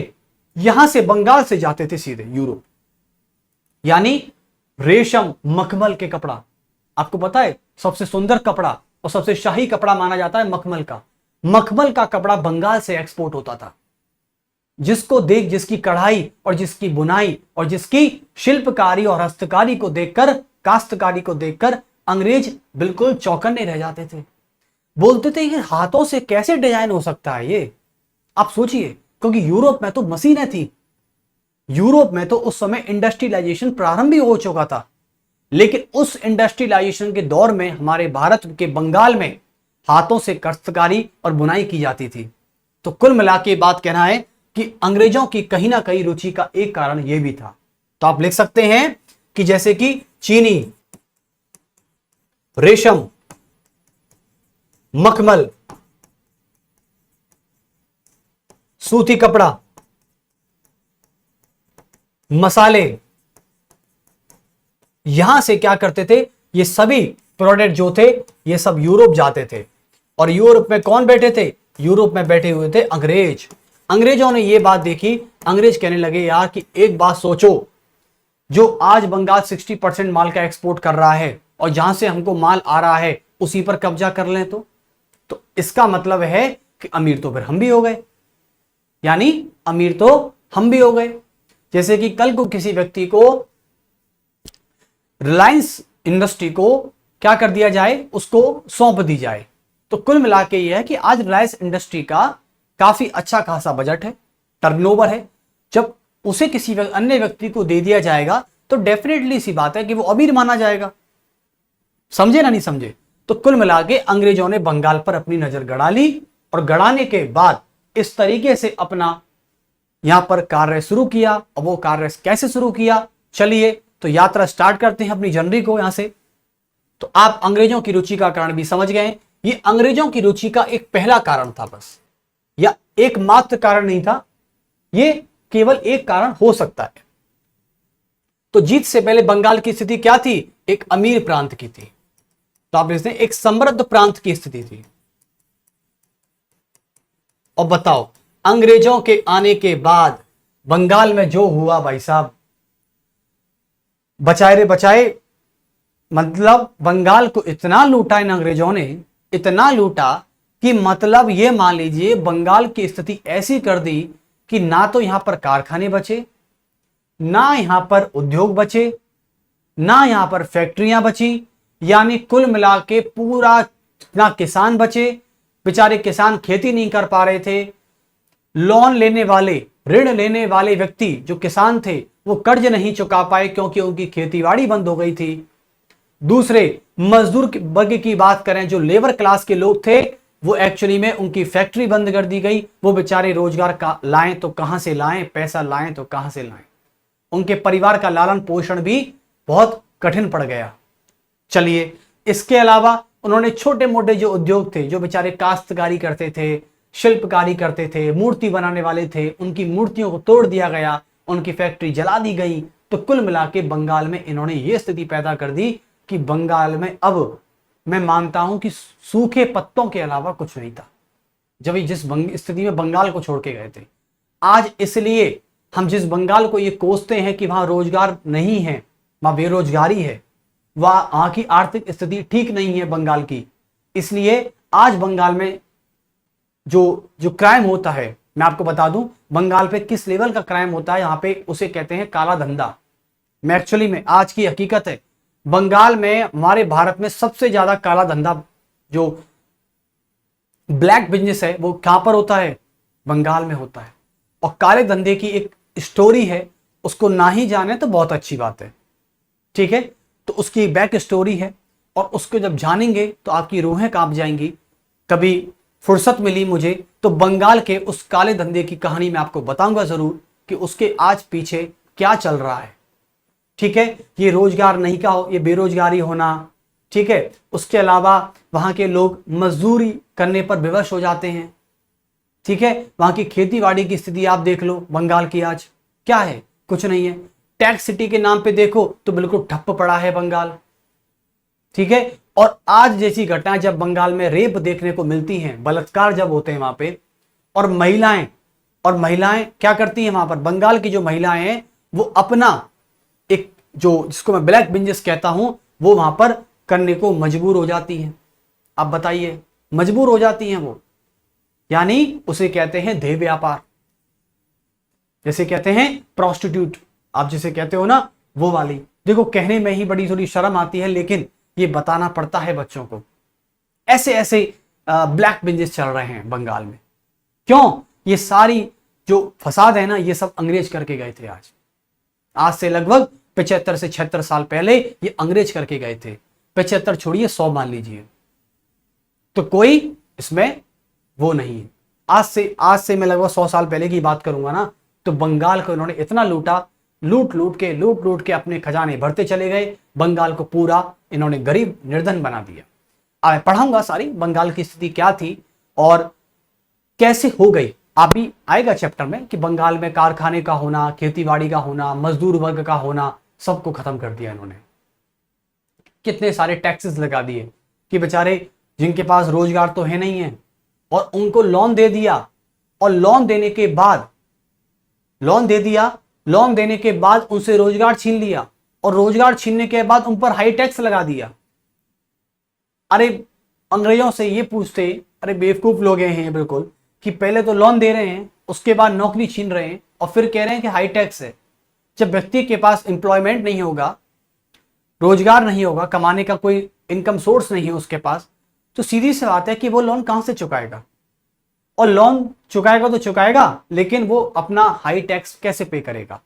यहां से बंगाल से जाते थे सीधे यूरोप। यानी रेशम, मखमल के कपड़ा, आपको पता है सबसे सुंदर कपड़ा और सबसे शाही कपड़ा माना जाता है मखमल का। मखमल का कपड़ा बंगाल से एक्सपोर्ट होता था। जिसको देख, जिसकी कढ़ाई और जिसकी बुनाई और जिसकी शिल्पकारी और हस्तकारी को देखकर, काश्तकारी को देखकर अंग्रेज बिल्कुल चौकन्ने रह जाते थे। बोलते थे कि हाथों से कैसे डिजाइन हो सकता है ये। आप सोचिए, क्योंकि यूरोप में तो मशीनें थी, यूरोप में तो उस समय इंडस्ट्रियलाइजेशन प्रारंभ भी हो चुका था। लेकिन उस इंडस्ट्रियलाइजेशन के दौर में हमारे भारत के बंगाल में हाथों से काश्तकारी और बुनाई की जाती थी। तो कुल मिला के बात कहना है कि अंग्रेजों की कहीं ना कहीं रुचि का एक कारण यह भी था। तो आप लिख सकते हैं कि जैसे कि चीनी, रेशम, मखमल, सूती कपड़ा, मसाले, यहां से क्या करते थे? ये सभी प्रोडक्ट जो थे ये सब यूरोप जाते थे। और यूरोप में कौन बैठे थे? यूरोप में बैठे हुए थे अंग्रेज। अंग्रेजों ने ये बात देखी, अंग्रेज कहने लगे यार कि एक बात सोचो, जो आज बंगाल 60% माल का एक्सपोर्ट कर रहा है और जहां से हमको माल आ रहा है उसी पर कब्जा कर लें तो इसका मतलब है कि अमीर तो फिर हम भी हो गए। यानी अमीर तो हम भी हो गए। जैसे कि कल को किसी व्यक्ति को रिलायंस इंडस्ट्री को क्या कर दिया जाए, उसको सौंप दी जाए। तो कुल मिला के यह है कि आज रिलायंस इंडस्ट्री का काफी अच्छा खासा बजट है, टर्नओवर है। जब उसे किसी अन्य व्यक्ति को दे दिया जाएगा तो डेफिनेटली सी बात है कि वो अमीर माना जाएगा। समझे ना, नहीं समझे? तो कुल मिला के अंग्रेजों ने बंगाल पर अपनी नजर गड़ा ली, और गड़ाने के बाद इस तरीके से अपना यहां पर कार्य शुरू किया। और वो कार्य कैसे शुरू किया, चलिए तो यात्रा स्टार्ट करते हैं अपनी जर्नी को यहां से। तो आप अंग्रेजों की रुचि का कारण भी समझ गए। ये अंग्रेजों की रुचि का एक पहला कारण था बस, या एकमात्र कारण नहीं था, ये केवल एक कारण हो सकता है। तो जीत से पहले बंगाल की स्थिति क्या थी? एक अमीर प्रांत की थी। तो आप लिखते हैं एक समृद्ध प्रांत की स्थिति थी। और बताओ, अंग्रेजों के आने के बाद बंगाल में जो हुआ भाई साहब, बचाए रे बचाए। मतलब बंगाल को इतना लूटा इन अंग्रेजों ने, इतना लूटा कि मतलब ये मान लीजिए बंगाल की स्थिति ऐसी कर दी कि ना तो यहां पर कारखाने बचे, ना यहां पर उद्योग बचे, ना यहां पर फैक्ट्रियां बची। यानी कुल मिला के पूरा ना किसान बचे, बेचारे किसान खेती नहीं कर पा रहे थे। लोन लेने वाले ऋण लेने वाले व्यक्ति जो किसान थे वो कर्ज नहीं चुका पाए क्योंकि उनकी खेतीबाड़ी बंद हो गई थी। दूसरे मजदूर वर्ग की बात करें, जो लेबर क्लास के लोग थे, वो एक्चुअली में उनकी फैक्ट्री बंद कर दी गई। वो बेचारे रोजगार का लाएं तो कहां से लाएं, पैसा लाएं तो कहां से लाएं। उनके परिवार का लालन पोषण भी बहुत कठिन पड़ गया। चलिए, इसके अलावा उन्होंने छोटे मोटे जो उद्योग थे, जो बेचारे काश्तकारी करते थे, शिल्पकारी करते थे, मूर्ति बनाने वाले थे, उनकी मूर्तियों को तोड़ दिया गया, उनकी फैक्ट्री जला दी गई। तो कुल मिला के बंगाल में इन्होंने ये स्थिति पैदा कर दी कि बंगाल में अब मैं मानता हूं कि सूखे पत्तों के अलावा कुछ नहीं था जब ये जिस स्थिति में बंगाल को छोड़ के गए थे। आज इसलिए हम जिस बंगाल को ये कोसते हैं कि वहां रोजगार नहीं है, वहां बेरोजगारी है, वहां की आर्थिक स्थिति ठीक नहीं है बंगाल की, इसलिए आज बंगाल में जो क्राइम होता है, मैं आपको बता दूं बंगाल पे किस लेवल का क्राइम होता है। यहां पे उसे कहते हैं काला धंधा। मैं एक्चुअली में आज की हकीकत है, बंगाल में, हमारे भारत में सबसे ज्यादा काला धंधा, जो ब्लैक बिजनेस है, वो कहां पर होता है? बंगाल में होता है। और काले धंधे की एक स्टोरी है, उसको ना ही जाने तो बहुत अच्छी बात है, ठीक है। तो उसकी एक बैक स्टोरी है और उसको जब जानेंगे तो आपकी रूहें कांप जाएंगी। कभी फुर्सत मिली मुझे तो बंगाल के उस काले धंधे की कहानी मैं आपको बताऊंगा जरूर कि उसके आज पीछे क्या चल रहा है, ठीक है। ये रोजगार नहीं का हो, ये बेरोजगारी होना, ठीक है। उसके अलावा वहां के लोग मजदूरी करने पर विवश हो जाते हैं, ठीक है। वहां की खेती बाड़ी की स्थिति आप देख लो, बंगाल की आज क्या है? कुछ नहीं है। टैक्स सिटी के नाम पे देखो तो बिल्कुल ठप्प पड़ा है बंगाल, ठीक है। और आज जैसी घटनाएं जब बंगाल में रेप देखने को मिलती हैं, बलात्कार जब होते हैं वहां पे, और महिलाएं क्या करती हैं वहां पर? बंगाल की जो महिलाएं हैं वो अपना एक, जो जिसको मैं ब्लैक बिजनेस कहता हूं, वो वहां पर करने को मजबूर हो जाती हैं। आप बताइए, मजबूर हो जाती हैं वो, यानी उसे कहते हैं देह व्यापार, जैसे कहते हैं प्रोस्टिट्यूट, आप जिसे कहते हो ना, वो वाली। देखो, कहने में ही बड़ी थोड़ी शर्म आती है, लेकिन ये बताना पड़ता है बच्चों को। ऐसे ऐसे ब्लैक बिजनेस चल रहे हैं बंगाल में। क्यों? ये सारी जो फसाद है ना, ये सब अंग्रेज करके गए थे। आज से लगभग 75 से 76 साल पहले ये अंग्रेज करके गए थे। 75 छोड़िए, 100 मान लीजिए, तो कोई इसमें वो नहीं है। आज से मैं लगभग 100 साल पहले की बात करूंगा ना, तो बंगाल को इन्होंने इतना लूटा, लूट लूट के अपने खजाने भरते चले गए। बंगाल को पूरा इन्होंने गरीब निर्धन बना दिया। अब पढ़ाऊंगा सारी बंगाल की स्थिति क्या थी और कैसे हो गई। आप भी आएगा चैप्टर में कि बंगाल में कारखाने का होना, खेतीबाड़ी का होना, मजदूर वर्ग का होना, सबको खत्म कर दिया इन्होंने। कितने सारे टैक्सेस लगा दिए कि बेचारे जिनके पास रोजगार तो है नहीं है, और उनको लोन दे दिया। और लोन देने के बाद उनसे रोजगार छीन लिया, और रोजगार छीनने के बाद उन पर हाई टैक्स लगा दिया। अरे अंग्रेजों से ये पूछते, अरे बेवकूफ लोग हैं बिल्कुल, कि पहले तो लोन दे रहे हैं, उसके बाद नौकरी छीन रहे हैं, और फिर कह रहे हैं कि हाई टैक्स है। जब व्यक्ति के पास एम्प्लॉयमेंट नहीं होगा, रोजगार नहीं होगा, कमाने का कोई इनकम सोर्स नहीं है उसके पास, तो सीधी सी बात है कि वो लोन कहां से चुकाएगा। और लोन चुकाएगा तो चुकाएगा, लेकिन वो अपना हाई टैक्स कैसे पे करेगा?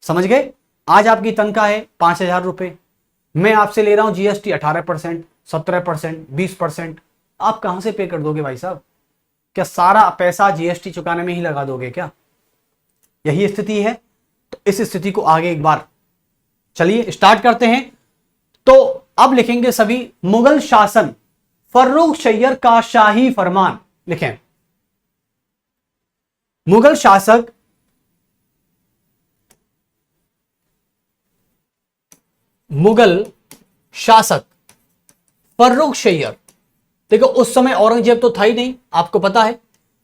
समझ गए? आज आपकी तनख्वाह है 5,000 रुपए, मैं आपसे ले रहा हूं जीएसटी 18%, 17%, 20%, आप कहां से पे कर दोगे भाई साहब? क्या सारा पैसा जीएसटी चुकाने में ही लगा दोगे क्या? यही स्थिति है। तो इस स्थिति को आगे एक बार चलिए स्टार्ट करते हैं। तो अब लिखेंगे सभी, मुगल शासन, फर्रुखशय्यर का शाही फरमान। लिखें, मुगल शासक फर्रुखशय्यर। देखो, उस समय औरंगजेब तो था ही नहीं, आपको पता है।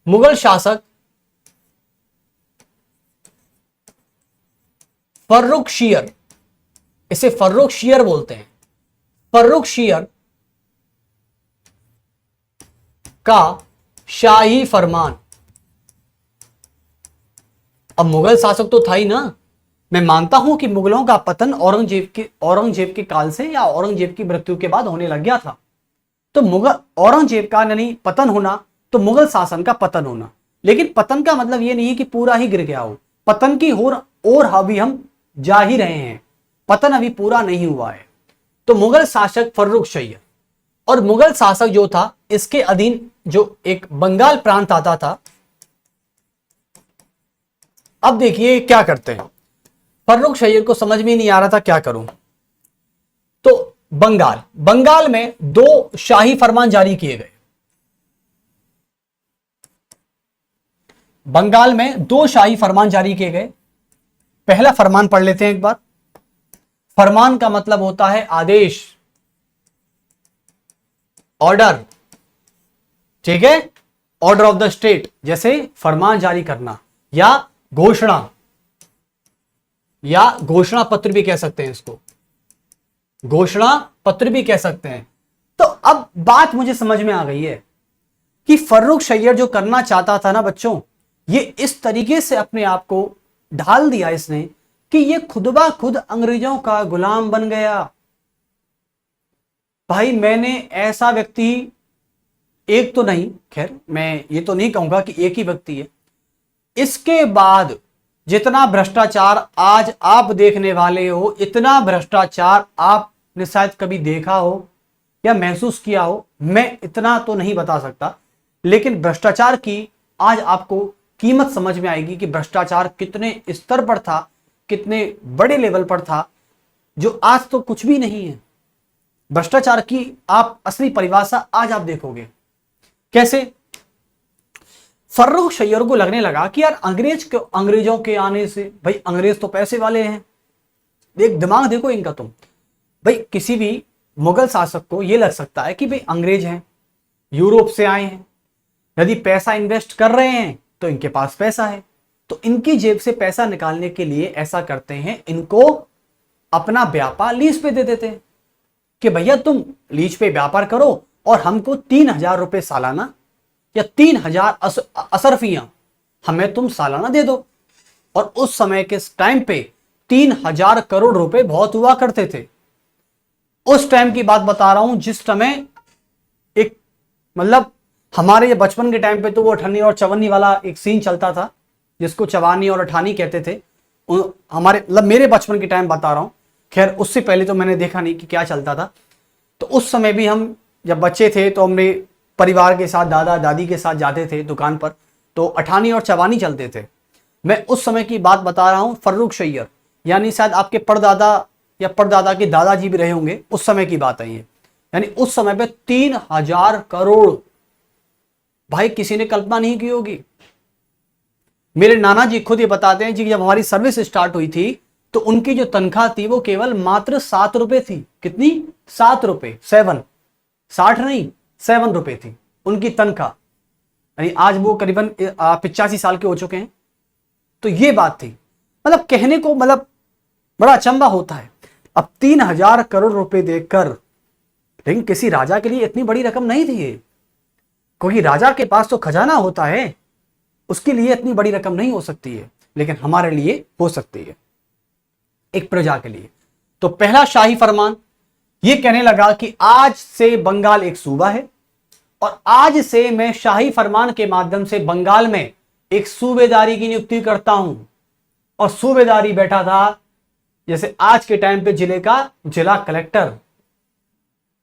मुगल शासक फर्रुखशय्यर, इसे फर्रुखशय्यर बोलते हैं। फर्रुखशय्यर का शाही फरमान। अब मुगल शासक तो था ही ना। मैं मानता हूं कि मुगलों का पतन औरंगजेब के काल से या औरंगजेब की मृत्यु के बाद होने लग गया था। तो औरंगजेब का यानी पतन होना, तो मुगल शासन का पतन होना। लेकिन पतन का मतलब ये नहीं है कि पूरा ही गिर गया हो, पतन की और अभी हम जा ही रहे हैं, पतन अभी पूरा नहीं हुआ है। तो मुगल शासक फर्रुखशय्य, और मुगल शासक जो था इसके अधीन जो एक बंगाल प्रांत आता था। अब देखिए क्या करते हैं, फर्रुखशय्य को समझ में नहीं आ रहा था क्या करूं, तो बंगाल में 2 शाही फरमान जारी किए गए। बंगाल में 2 शाही फरमान जारी किए गए। पहला फरमान पढ़ लेते हैं एक बार। फरमान का मतलब होता है आदेश, ऑर्डर, ठीक है, ऑर्डर ऑफ द स्टेट, जैसे फरमान जारी करना या घोषणा, या घोषणा पत्र भी कह सकते हैं इसको, घोषणा पत्र भी कह सकते हैं। तो अब बात मुझे समझ में आ गई है कि फर्रुखशय्य जो करना चाहता था ना बच्चों, ये इस तरीके से अपने आप को ढाल दिया इसने कि ये खुद ब खुद अंग्रेजों का गुलाम बन गया। भाई मैंने ऐसा व्यक्ति एक तो नहीं, खैर मैं ये तो नहीं कहूंगा कि एक ही व्यक्ति है, इसके बाद जितना भ्रष्टाचार आज आप देखने वाले हो, इतना भ्रष्टाचार आपने शायद कभी देखा हो या महसूस किया हो, मैं इतना तो नहीं बता सकता, लेकिन भ्रष्टाचार की आज आपको कीमत समझ में आएगी कि भ्रष्टाचार कितने स्तर पर था, कितने बड़े लेवल पर था, जो आज तो कुछ भी नहीं है। भ्रष्टाचार की आप असली परिभाषा आज आप देखोगे। कैसे? फर्रुखशय्य को लगने लगा कि यार अंग्रेजों के आने से, भाई अंग्रेज तो पैसे वाले हैं, देख दिमाग देखो इनका तुम, भाई किसी भी मुगल शासक को यह लग सकता है कि भाई अंग्रेज हैं, यूरोप से आए हैं, यदि पैसा इन्वेस्ट कर रहे हैं तो इनके पास पैसा है, तो इनकी जेब से पैसा निकालने के लिए ऐसा करते हैं, इनको अपना व्यापार लीज पे दे देते हैं कि भैया तुम लीज पे व्यापार करो और हमको 3,000 रुपए सालाना या 3,000 असरफियां हमें तुम सालाना दे दो। और उस समय के टाइम पे 3,000 करोड़ रुपए बहुत हुआ करते थे। उस टाइम की बात बता रहा हूं जिस समय एक मतलब हमारे ये बचपन के टाइम पे तो वो अठन्नी और चवन्नी वाला एक सीन चलता था, जिसको चवानी और अठानी कहते थे। हमारे मतलब मेरे बचपन के टाइम बता रहा हूं, खैर उससे पहले तो मैंने देखा नहीं कि क्या चलता था। तो उस समय भी हम जब बच्चे थे तो हमने परिवार के साथ, दादा दादी के साथ जाते थे दुकान पर, तो अठानी और चवानी चलते थे। मैं उस समय की बात बता रहा हूं। फर्रुखशय्य यानी शायद आपके परदादा या परदादा के दादाजी भी रहे होंगे, उस समय की बात है ये। यानी उस समय पे 3,000 करोड़, भाई किसी ने कल्पना नहीं की होगी। मेरे नाना जी खुद ये बताते हैं जी, जब हमारी सर्विस स्टार्ट हुई थी तो उनकी जो तनख्वाह थी वो केवल मात्र 7 रुपए थी। कितनी? 7 रुपए, 7, 60 नहीं, 7 रुपए थी उनकी तनख्वाह। यानी आज वो करीबन 85 साल के हो चुके हैं। तो ये बात थी, मतलब कहने को मतलब बड़ा अचंभा होता है। अब 3,000 करोड़ रुपए देकर, लेकिन किसी राजा के लिए इतनी बड़ी रकम नहीं थी ये, क्योंकि राजा के पास तो खजाना होता है, उसके लिए इतनी बड़ी रकम नहीं हो सकती है, लेकिन हमारे लिए हो सकती है, एक प्रजा के लिए। तो पहला शाही फरमान ये कहने लगा कि आज से बंगाल एक सूबा है और आज से मैं शाही फरमान के माध्यम से बंगाल में एक सूबेदारी की नियुक्ति करता हूं। और सूबेदारी बैठा था जैसे आज के टाइम पे जिले का जिला कलेक्टर।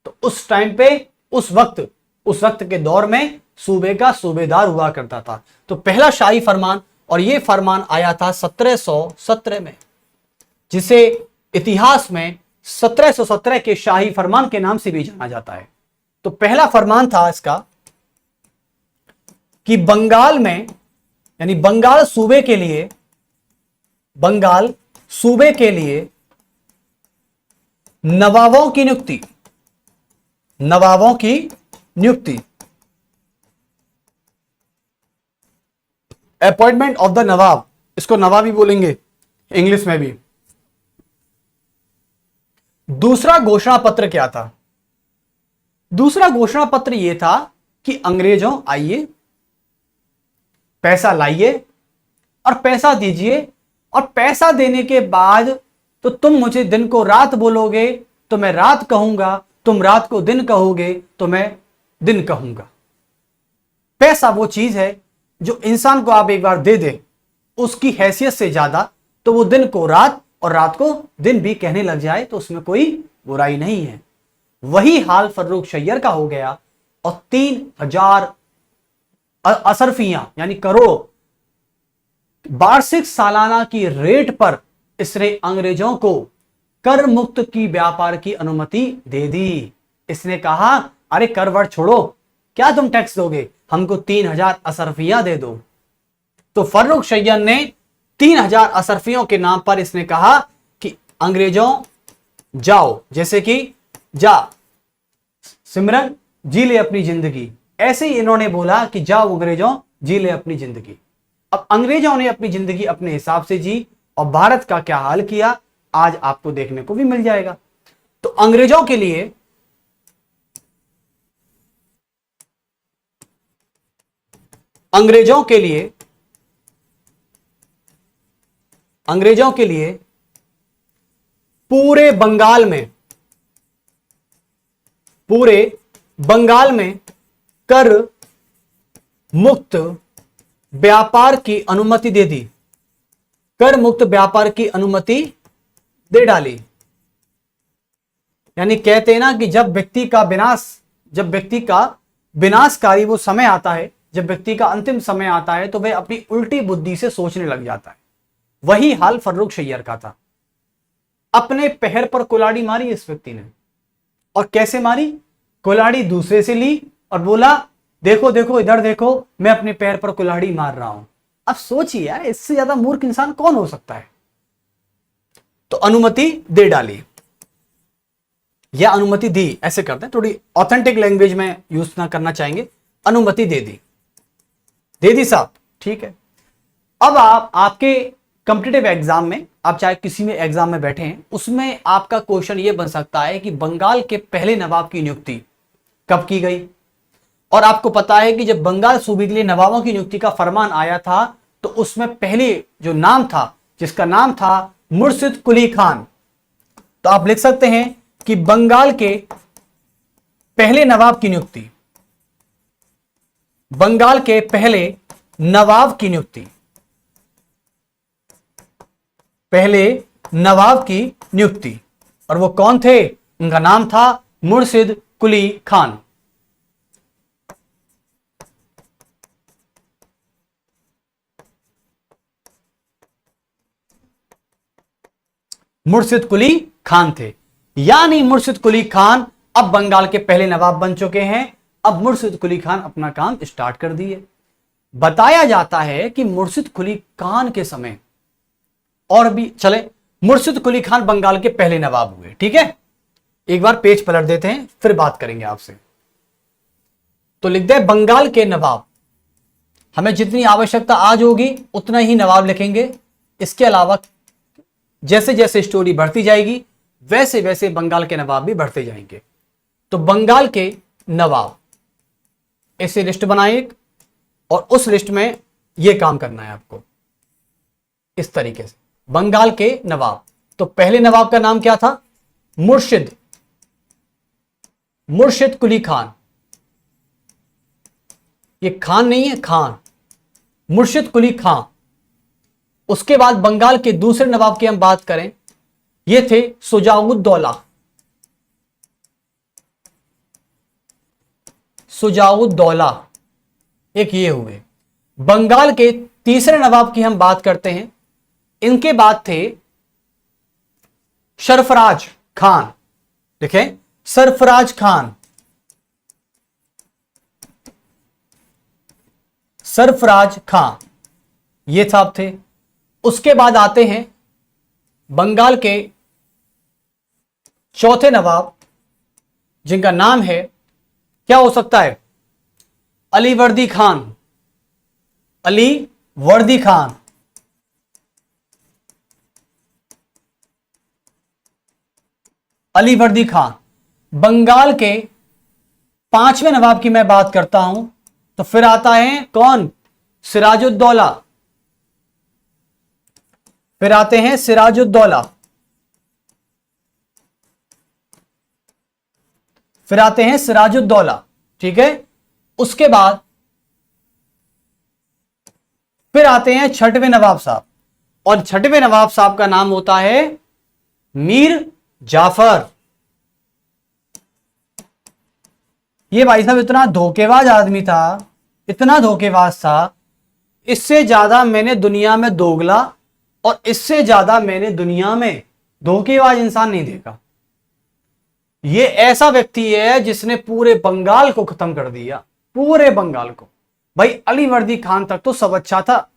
तो उस टाइम पे उस वक्त के दौर में सूबे का सूबेदार हुआ करता था। तो पहला शाही फरमान, और यह फरमान आया था 1717 में, जिसे इतिहास में 1717 के शाही फरमान के नाम से भी जाना जाता है। तो पहला फरमान था इसका कि बंगाल में, यानी बंगाल सूबे के लिए नवाबों की नियुक्ति, अपॉइंटमेंट ऑफ द नवाब, इसको नवाबी बोलेंगे इंग्लिश में भी। दूसरा घोषणा पत्र क्या था? दूसरा घोषणा पत्र यह था कि अंग्रेजों आइए, पैसा लाइए और पैसा दीजिए, और पैसा देने के बाद तो तुम मुझे दिन को रात बोलोगे तो मैं रात कहूंगा, तुम रात को दिन कहोगे तो मैं दिन कहूंगा। पैसा वो चीज है जो इंसान को आप एक बार दे दे उसकी हैसियत से ज्यादा, तो वो दिन को रात और रात को दिन भी कहने लग जाए तो उसमें कोई बुराई नहीं है। वही हाल फर्रुख सैयद का हो गया और 3,000 असरफियां यानी करोड़ वार्षिक सालाना की रेट पर इसने अंग्रेजों को कर मुक्त की व्यापार की अनुमति दे दी। इसने कहा अरे कर वर छोड़ो, क्या तुम टैक्स दोगे, हमको 3,000 असरफियां दे दो। तो फर्रुख सैयद ने 3,000 असरफियों के नाम पर इसने कहा कि अंग्रेजों जाओ, जैसे कि जा सिमरन जी ले अपनी जिंदगी, ऐसे ही इन्होंने बोला कि जाओ अंग्रेजों जी ले अपनी जिंदगी। अब अंग्रेजों ने अपनी जिंदगी अपने हिसाब से जी और भारत का क्या हाल किया आज आपको देखने को भी मिल जाएगा। तो अंग्रेजों के लिए अंग्रेजों के लिए पूरे बंगाल में कर मुक्त व्यापार की अनुमति दे दी, कर मुक्त व्यापार की अनुमति दे डाली। यानी कहते हैं ना कि जब व्यक्ति का विनाशकारी वो समय आता है, जब व्यक्ति का अंतिम समय आता है तो वह अपनी उल्टी बुद्धि से सोचने लग जाता है। वही हाल फर्रुख सैयद का था। अपने पैर पर कुल्हाड़ी मारी इस व्यक्ति ने, और कैसे मारी, कुल्हाड़ी दूसरे से ली और बोला देखो देखो इधर देखो मैं अपने पैर पर कुल्हाड़ी मार रहा हूं। अब सोचिए यार, इससे ज्यादा मूर्ख इंसान कौन हो सकता है। तो अनुमति दे डाली या अनुमति दी, ऐसे करते हैं, थोड़ी ऑथेंटिक लैंग्वेज में यूज ना करना चाहेंगे। अनुमति दे दी साहब, ठीक है। अब आपके कॉम्पिटिटिव एग्जाम में, आप चाहे किसी में एग्जाम में बैठे हैं, उसमें आपका क्वेश्चन यह बन सकता है कि बंगाल के पहले नवाब की नियुक्ति कब की गई। और आपको पता है कि जब बंगाल सूबे के लिए नवाबों की नियुक्ति का फरमान आया था तो उसमें पहले जो नाम था, जिसका नाम था मुर्शिद कुली खान। तो आप लिख सकते हैं कि बंगाल के पहले नवाब की नियुक्ति, बंगाल के पहले नवाब की नियुक्ति, पहले नवाब की नियुक्ति, और वो कौन थे, उनका नाम था मुर्शिद कुली खान। मुर्शिद कुली खान थे। यानी मुर्शिद कुली खान अब बंगाल के पहले नवाब बन चुके हैं। अब मुर्शिद कुली खान अपना काम स्टार्ट कर दिए। बताया जाता है कि मुर्शिद कुली खान के समय और भी चले, मुर्शिद कुली खान बंगाल के पहले नवाब हुए, ठीक है। एक बार पेज पलट देते हैं फिर बात करेंगे आपसे। तो लिख दे बंगाल के नवाब। हमें जितनी आवश्यकता आज होगी उतना ही नवाब लिखेंगे। इसके अलावा जैसे जैसे स्टोरी बढ़ती जाएगी वैसे वैसे बंगाल के नवाब भी बढ़ते जाएंगे। तो बंगाल के नवाब, ऐसे लिस्ट बनाए एक, और उस लिस्ट में यह काम करना है आपको इस तरीके से। बंगाल के नवाब, तो पहले नवाब का नाम क्या था, मुर्शिद कुली खान। ये खान नहीं है, खान, मुर्शिद कुली खान। उसके बाद बंगाल के दूसरे नवाब की हम बात करें, ये थे सुजाउद्दौला। एक ये हुए। बंगाल के तीसरे नवाब की हम बात करते हैं, इनके बाद थे सरफराज खान। देखें, सरफराज खान, ये साहब थे। उसके बाद आते हैं बंगाल के चौथे नवाब, जिनका नाम है, क्या हो सकता है, अलीवर्दी खान। बंगाल के पांचवें नवाब की मैं बात करता हूं तो फिर आता है कौन, सिराजुद्दौला। फिर आते हैं सिराजुद्दौला, ठीक है। उसके बाद फिर आते हैं छठवें नवाब साहब, और छठवें नवाब साहब का नाम होता है मीर जाफर। ये भाई साहब इतना धोखेबाज आदमी था, इतना धोखेबाज था, इससे ज्यादा मैंने दुनिया में दोगला और इससे ज्यादा मैंने दुनिया में धोखेबाज इंसान नहीं देखा। ये ऐसा व्यक्ति है जिसने पूरे बंगाल को खत्म कर दिया, पूरे बंगाल को। भाई अली वर्दी खान तक तो सब अच्छा था,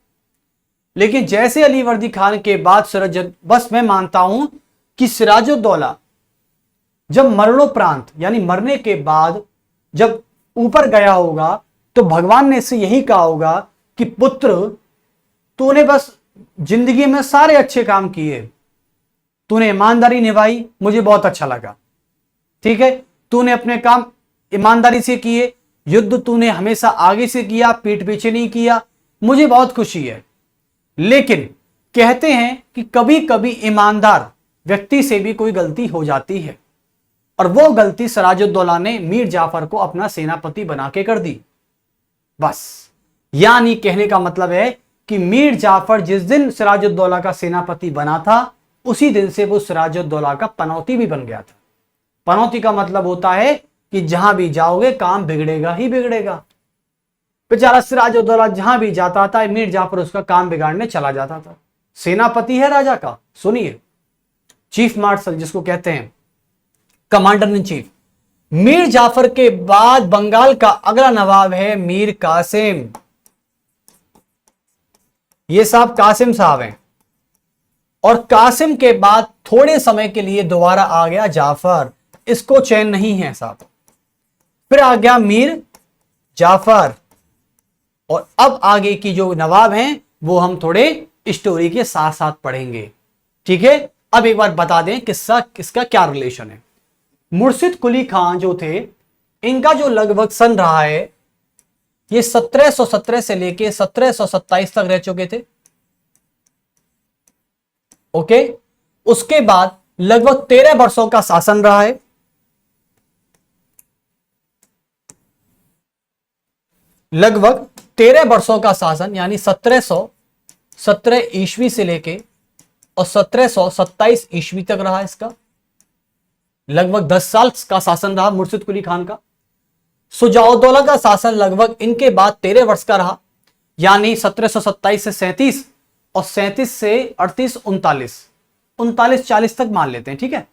लेकिन जैसे अली वर्दी खान के बाद बस मैं मानता हूं कि सिराजुद्दौला जब मरणोपरांत यानी मरने के बाद जब ऊपर गया होगा तो भगवान ने इससे यही कहा होगा कि पुत्र तूने बस जिंदगी में सारे अच्छे काम किए, तूने ईमानदारी निभाई, मुझे बहुत अच्छा लगा, ठीक है, तूने अपने काम ईमानदारी से किए, युद्ध तूने हमेशा आगे से किया, पीठ पीछे नहीं किया, मुझे बहुत खुशी है। लेकिन कहते हैं कि कभी कभी ईमानदार व्यक्ति से भी कोई गलती हो जाती है, और वो गलती सिराजुद्दौला ने मीर जाफर को अपना सेनापति बना के कर दी। बस यानी कहने का मतलब है कि मीर जाफर जिस दिन सिराजुद्दौला का सेनापति बना था उसी दिन से वो सिराजुद्दौला का पनौती भी बन गया था। पनौती का मतलब होता है कि जहां भी जाओगे काम बिगड़ेगा ही बिगड़ेगा। बेचारा सिराजुद्दौला जहां भी जाता था मीर जाफर उसका काम बिगाड़ने चला जाता था। सेनापति है राजा का, सुनिए, चीफ मार्शल जिसको कहते हैं, commander in chief. Mir Jafar के बाद बंगाल का अगला नवाब है मीर कासिम। ये साहब कासिम साहब हैं, और कासिम के बाद थोड़े समय के लिए दोबारा आ गया जाफर, इसको चैन नहीं है साहब। फिर आ गया मीर जाफर, और अब आगे की जो नवाब हैं वो हम थोड़े स्टोरी के साथ साथ पढ़ेंगे, ठीक है। अब एक बार बता दें किसका क्या रिलेशन है। मुर्शिद कुली खान जो थे, इनका जो लगभग सन रहा है ये 1717 से लेके 1727 तक रह चुके थे, ओके। उसके बाद लगभग 13 वर्षों का शासन रहा है। लगभग 13 वर्षों का शासन यानी 1717 ईस्वी से लेके और 1727 ईस्वी तक रहा इसका। लगभग 10 साल का शासन रहा मुर्शिद कुली खान का। शुजाउद्दौला का शासन लगभग इनके बाद 13 वर्ष का रहा, यानी 1727 से 37 और 37 से 38 39 40 तक मान लेते हैं, ठीक है।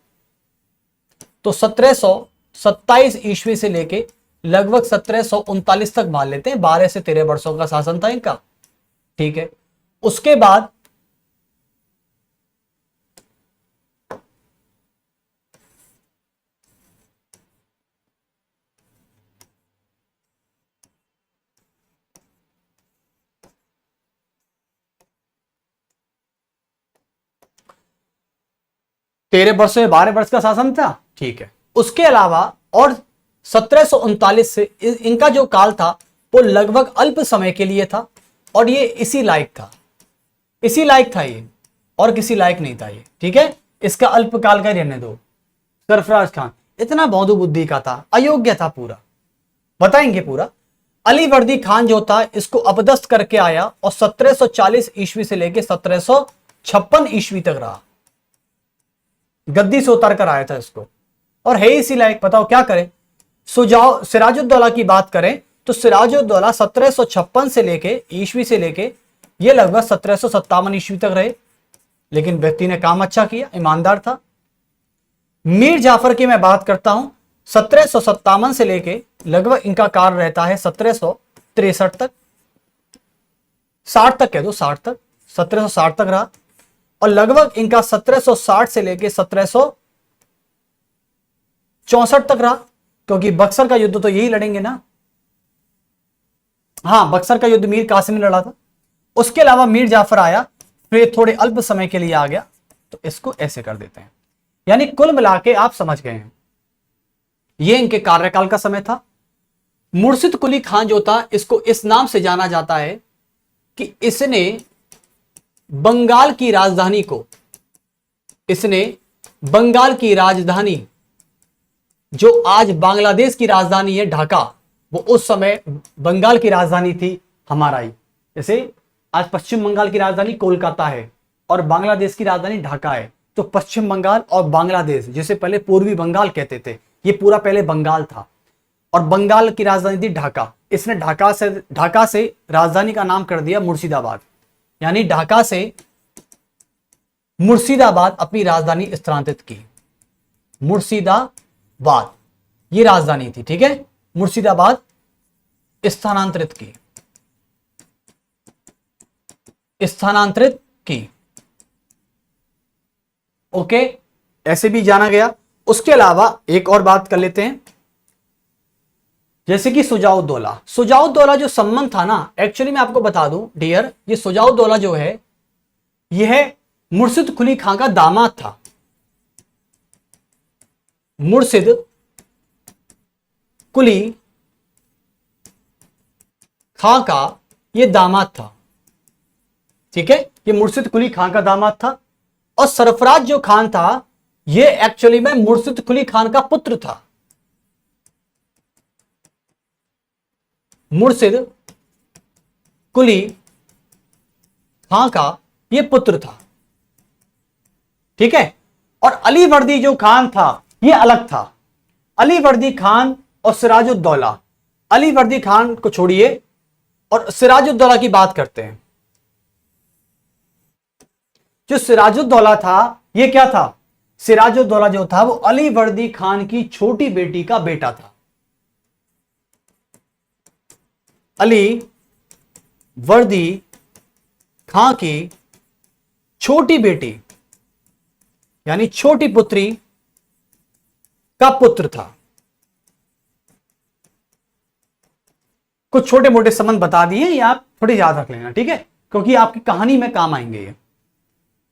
तो 1727 ईस्वी से लेके लगभग 1739 तक मान लेते हैं, 12 से 13 वर्षों का शासन था इनका, ठीक है। उसके बाद तेरह वर्ष से 12 वर्ष का शासन था, ठीक है। उसके अलावा और 1739 से इनका जो काल था वो लगभग अल्प समय के लिए था, और ये इसी लायक था ये, और किसी लायक नहीं था ये, ठीक है। इसका अल्पकाल का रहने दो। सरफराज खान इतना बौद्धू बुद्धि का था, अयोग्य था पूरा, बताएंगे पूरा। अली वर्दी खान जो था इसको अपदस्थ करके आया और 1740 ईस्वी से लेके 1756 ईस्वी तक रहा, गद्दी से उतर कर आया था इसको, और है इसी लायक। बताओ क्या करें। सिराजुद्दौला की बात करें तो सिराजुद्दौला 1756 से लेके ईस्वी से लेके ये लगभग 1757 ईस्वी तक रहे, लेकिन व्यक्ति ने काम अच्छा किया, ईमानदार था। मीर जाफर की मैं बात करता हूं, 1757 से लेके लगभग इनका काल रहता है 1763 तक, 60 तक कह दो, 60 तक, 1760 तक रहा, और लगभग इनका 1760 से लेके 1764 तक रहा, क्योंकि बक्सर का युद्ध तो यही लड़ेंगे ना। हाँ, बक्सर का युद्ध मीर कासिम ने लड़ा था। उसके अलावा मीर जाफर आया, फिर थोड़े अल्प समय के लिए आ गया, तो इसको ऐसे कर देते हैं। यानी कुल मिला के आप समझ गए हैं, ये इनके कार्यकाल का समय था। मुर्शिद कुली खान जो था इसको इस नाम से जाना जाता है कि इसने बंगाल की राजधानी जो आज बांग्लादेश की राजधानी है ढाका, वो उस समय बंगाल की राजधानी थी हमारा ही। जैसे आज पश्चिम बंगाल की राजधानी कोलकाता है और बांग्लादेश की राजधानी ढाका है। तो पश्चिम बंगाल और बांग्लादेश, जिसे पहले पूर्वी बंगाल कहते थे, ये पूरा पहले बंगाल था और बंगाल की राजधानी थी ढाका। इसने ढाका से राजधानी का नाम कर दिया मुर्शिदाबाद, यानी ढाका से मुर्शिदाबाद अपनी राजधानी स्थानांतरित की। मुर्शिदाबाद ये राजधानी थी, ठीक है, मुर्शिदाबाद स्थानांतरित की। ओके, ऐसे भी जाना गया। उसके अलावा एक और बात कर लेते हैं, जैसे कि सुजाउद्दौला जो संबंध था ना, एक्चुअली मैं आपको बता दूं डियर, ये सुजाउद्दौला जो है यह मुर्शिद कुली खां का दामाद था। मुर्शिद कुली खां का यह दामाद था, ठीक है, ये मुर्शिद कुली खां का दामाद था। और सरफराज जो खान था ये एक्चुअली में मुर्शिद कुली खान का पुत्र था। मुर्शिद कुली खां का ये पुत्र था, ठीक है। और अली वर्दी जो खान था ये अलग था। अली वर्दी खान और सिराजुद्दौला, अली वर्दी खान को छोड़िए और सिराजुद्दौला की बात करते हैं। जो सिराजुद्दौला था ये क्या था? सिराजुद्दौला जो था वो अली वर्दी खान की छोटी बेटी का बेटा था। अली वर्दी खां की छोटी बेटी यानी छोटी पुत्री का पुत्र था। कुछ छोटे मोटे संबंध बता दिए, ये आप थोड़ी याद रख लेना, ठीक है, क्योंकि आपकी कहानी में काम आएंगे ये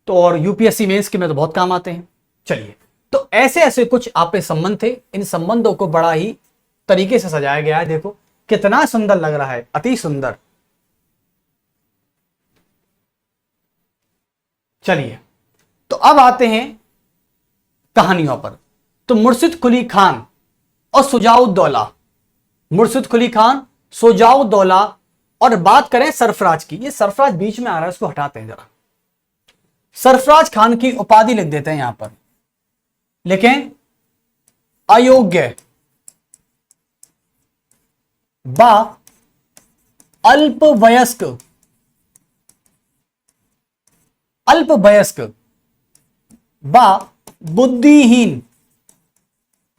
तो, और यूपीएससी मेंस के में तो बहुत काम आते हैं। चलिए, तो ऐसे ऐसे कुछ आपके संबंध थे। इन संबंधों को बड़ा ही तरीके से सजाया गया है। देखो कितना सुंदर लग रहा है, अति सुंदर। चलिए, तो अब आते हैं कहानियों पर। तो मुर्शिद कुली खान और सुजाउद्दौला, मुर्शिद कुली खान, सुजाउद्दौला, और बात करें सरफराज की। ये सरफराज बीच में आ रहा है, इसको हटाते हैं जरा। सरफराज खान की उपाधि लिख देते हैं यहां पर, लिखें अयोग्य बा अल्पवयस्क, अल्पवयस्क बा बुद्धिहीन,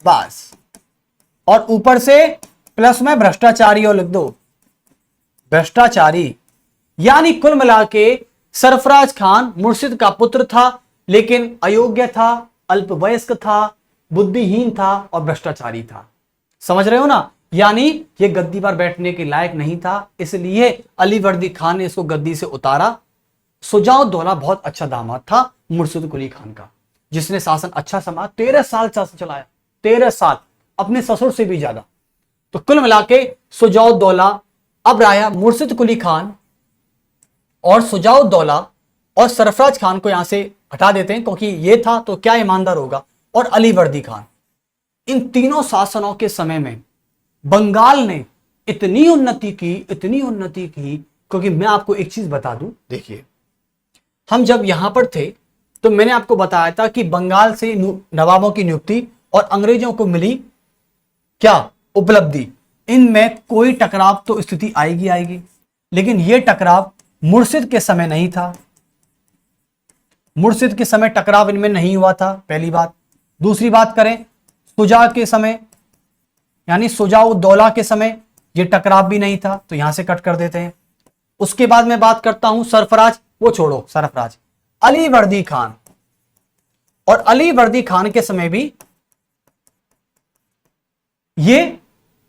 बस, और ऊपर से प्लस में भ्रष्टाचारी और लिख दो, भ्रष्टाचारी। यानी कुल मिला के सरफराज खान मुर्शिद का पुत्र था, लेकिन अयोग्य था, अल्पवयस्क था, बुद्धिहीन था और भ्रष्टाचारी था। समझ रहे हो ना? यानी ये गद्दी पर बैठने के लायक नहीं था, इसलिए अली वर्दी खान ने इसको गद्दी से उतारा। सुजाउद्दौला बहुत अच्छा दामाद था मुर्शिद कुली खान का, जिसने शासन अच्छा संभाला, 13 साल शासन चलाया, 13 साल, अपने ससुर से भी ज्यादा। तो कुल मिला के सुजाउद्दौला, अब रहा मुर्शिद कुली खान और सुजाउद्दौला, और सरफराज खान को यहां से हटा देते हैं क्योंकि ये था तो क्या ईमानदार होगा, और अली वर्दी खान। इन तीनों शासनों के समय में बंगाल ने इतनी उन्नति की, इतनी उन्नति की, क्योंकि मैं आपको एक चीज बता दूं, देखिए हम जब यहां पर थे तो मैंने आपको बताया था कि बंगाल से नवाबों की नियुक्ति और अंग्रेजों को मिली क्या उपलब्धि, इनमें कोई टकराव तो स्थिति आएगी आएगी, लेकिन यह टकराव मुर्शिद के समय नहीं था। मुर्शिद के समय टकराव इनमें नहीं हुआ था, पहली बात। दूसरी बात करें सुजा के समय यानी सुजाउद्दौला के समय यह टकराव भी नहीं था, तो यहां से कट कर देते हैं। उसके बाद मैं बात करता हूं सरफराज, वो छोड़ो सरफराज, अली वर्दी खान, और अली वर्दी खान के समय भी ये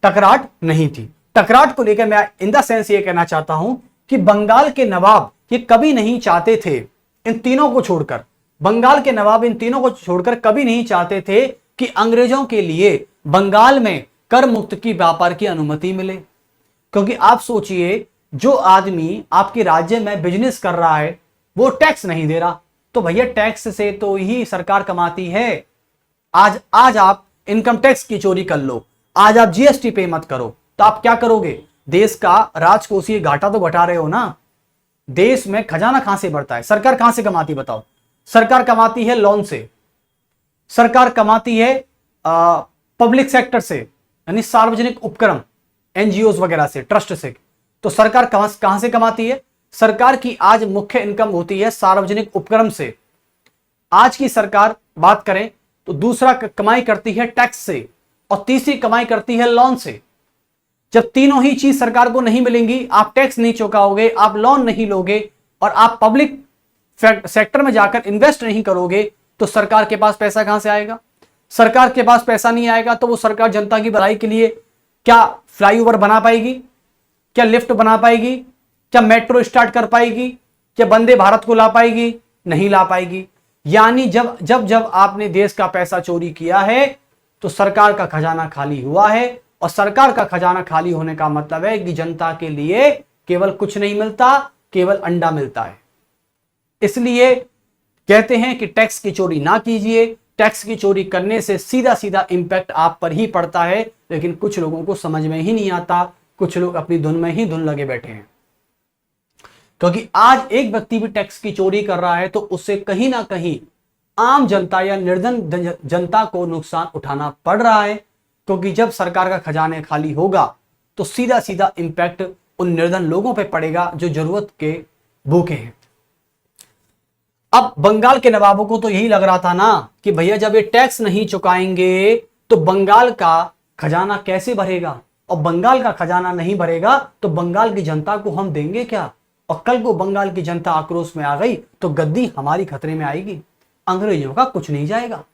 टकराट नहीं थी। टकराट को लेकर मैं इन द सेंस ये कहना चाहता हूं कि बंगाल के नवाब ये कभी नहीं चाहते थे, इन तीनों को छोड़कर, बंगाल के नवाब इन तीनों को छोड़कर कभी नहीं चाहते थे कि अंग्रेजों के लिए बंगाल में कर मुक्त की व्यापार की अनुमति मिले। क्योंकि आप सोचिए, जो आदमी आपके राज्य में बिजनेस कर रहा है वो टैक्स नहीं दे रहा, तो भैया टैक्स से तो ही सरकार कमाती है। आज आप इनकम टैक्स की चोरी कर लो, आज आप जीएसटी पे मत करो, तो आप क्या करोगे? देश का राजकोषीय घाटा तो घटा रहे हो ना। देश में खजाना कहां से बढ़ता है? सरकार कहां से कमाती है बताओ? सरकार कमाती है लोन से, सरकार कमाती है पब्लिक सेक्टर से, यानी सार्वजनिक उपक्रम, एनजीओ वगैरह से, ट्रस्ट से। तो सरकार कहां से कमाती है? सरकार की आज मुख्य इनकम होती है सार्वजनिक उपक्रम से। आज की सरकार बात करें तो दूसरा कमाई करती है टैक्स से, और तीसरी कमाई करती है लोन से। जब तीनों ही चीज सरकार को नहीं मिलेंगी, आप टैक्स नहीं चुकाओगे, आप लोन नहीं लोगे, और आप पब्लिक सेक्टर में जाकर इन्वेस्ट नहीं करोगे, तो सरकार के पास पैसा कहां से आएगा? सरकार के पास पैसा नहीं आएगा तो वो सरकार जनता की भलाई के लिए क्या फ्लाईओवर बना पाएगी? क्या लिफ्ट बना पाएगी? क्या मेट्रो स्टार्ट कर पाएगी? क्या वंदे भारत को ला पाएगी? नहीं ला पाएगी। यानी जब जब जब आपने देश का पैसा चोरी किया है तो सरकार का खजाना खाली हुआ है, और सरकार का खजाना खाली होने का मतलब है कि जनता के लिए केवल कुछ नहीं मिलता, केवल अंडा मिलता है। इसलिए कहते हैं कि टैक्स की चोरी ना कीजिए। टैक्स की चोरी करने से सीधा सीधा इंपैक्ट आप पर ही पड़ता है, लेकिन कुछ लोगों को समझ में ही नहीं आता। कुछ लोग अपनी धुन में ही धुन लगे बैठे हैं, क्योंकि आज एक व्यक्ति भी टैक्स की चोरी कर रहा है तो उससे कहीं ना कहीं आम जनता या निर्धन जनता को नुकसान उठाना पड़ रहा है, क्योंकि जब सरकार का खजाने खाली होगा तो सीधा सीधा इंपैक्ट उन निर्धन लोगों पर पड़ेगा जो जरूरत के भूखे हैं। अब बंगाल के नवाबों को तो यही लग रहा था ना कि भैया जब ये टैक्स नहीं चुकाएंगे तो बंगाल का खजाना कैसे भरेगा, और बंगाल का खजाना नहीं भरेगा तो बंगाल की जनता को हम देंगे क्या? और कल को बंगाल की जनता आक्रोश में आ गई तो गद्दी हमारी खतरे में आएगी, अंग्रेजों का कुछ नहीं जाएगा।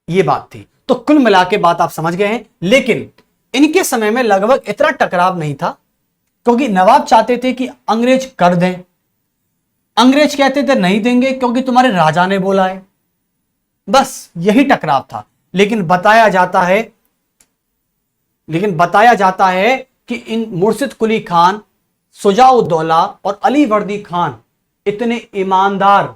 ये बात थी। तो कुल मिला के बात आप समझ गए हैं। लेकिन इनके समय में लगभग इतना टकराव नहीं था, क्योंकि नवाब चाहते थे कि अंग्रेज कर दें, अंग्रेज कहते थे नहीं देंगे क्योंकि तुम्हारे राजा ने बोला है। बस यही टकराव था। लेकिन बताया जाता है कि इन मुर्शिद कुली खान, शुजाउद्दौला और अली वर्दी खान इतने ईमानदार,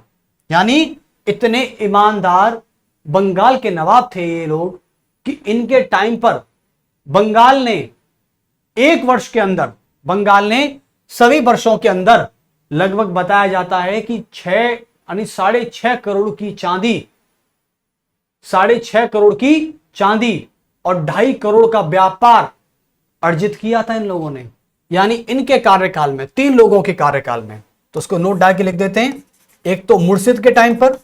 यानी इतने ईमानदार बंगाल के नवाब थे ये लोग, कि इनके टाइम पर बंगाल ने एक वर्ष के अंदर, बंगाल ने सभी वर्षों के अंदर लगभग बताया जाता है कि 6.5 करोड़ की चांदी, 6.5 करोड़ की चांदी और 2.5 करोड़ का व्यापार अर्जित किया था इन लोगों ने। यानी इनके कार्यकाल में, 3 लोगों के कार्यकाल में। तो उसको नोट डाल के लिख देते हैं। एक तो मुर्शिद के टाइम पर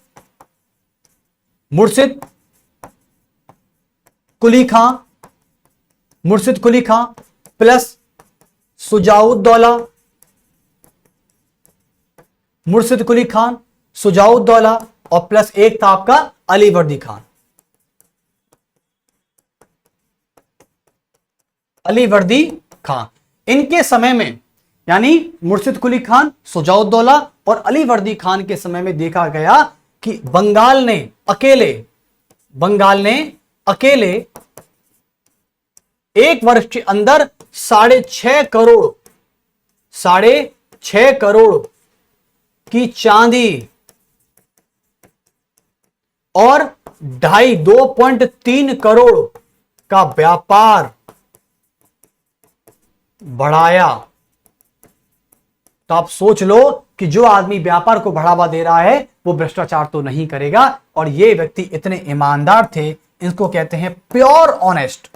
मुर्शिद कुली खां प्लस शुजाउद्दौला, मुर्शिद कुली खान, शुजाउद्दौला और प्लस एक था आपका अली वर्दी खान। अली वर्दी खान इनके समय में, यानी मुर्शिद कुली खान, शुजाउद्दौला और अली वर्दी खान के समय में देखा गया कि बंगाल ने अकेले एक वर्ष के अंदर 6.5 करोड़ की चांदी और 2.3 करोड़ का व्यापार बढ़ाया। तो आप सोच लो कि जो आदमी व्यापार को बढ़ावा दे रहा है वो भ्रष्टाचार तो नहीं करेगा। और ये व्यक्ति इतने ईमानदार थे, इसको कहते हैं प्योर ऑनेस्ट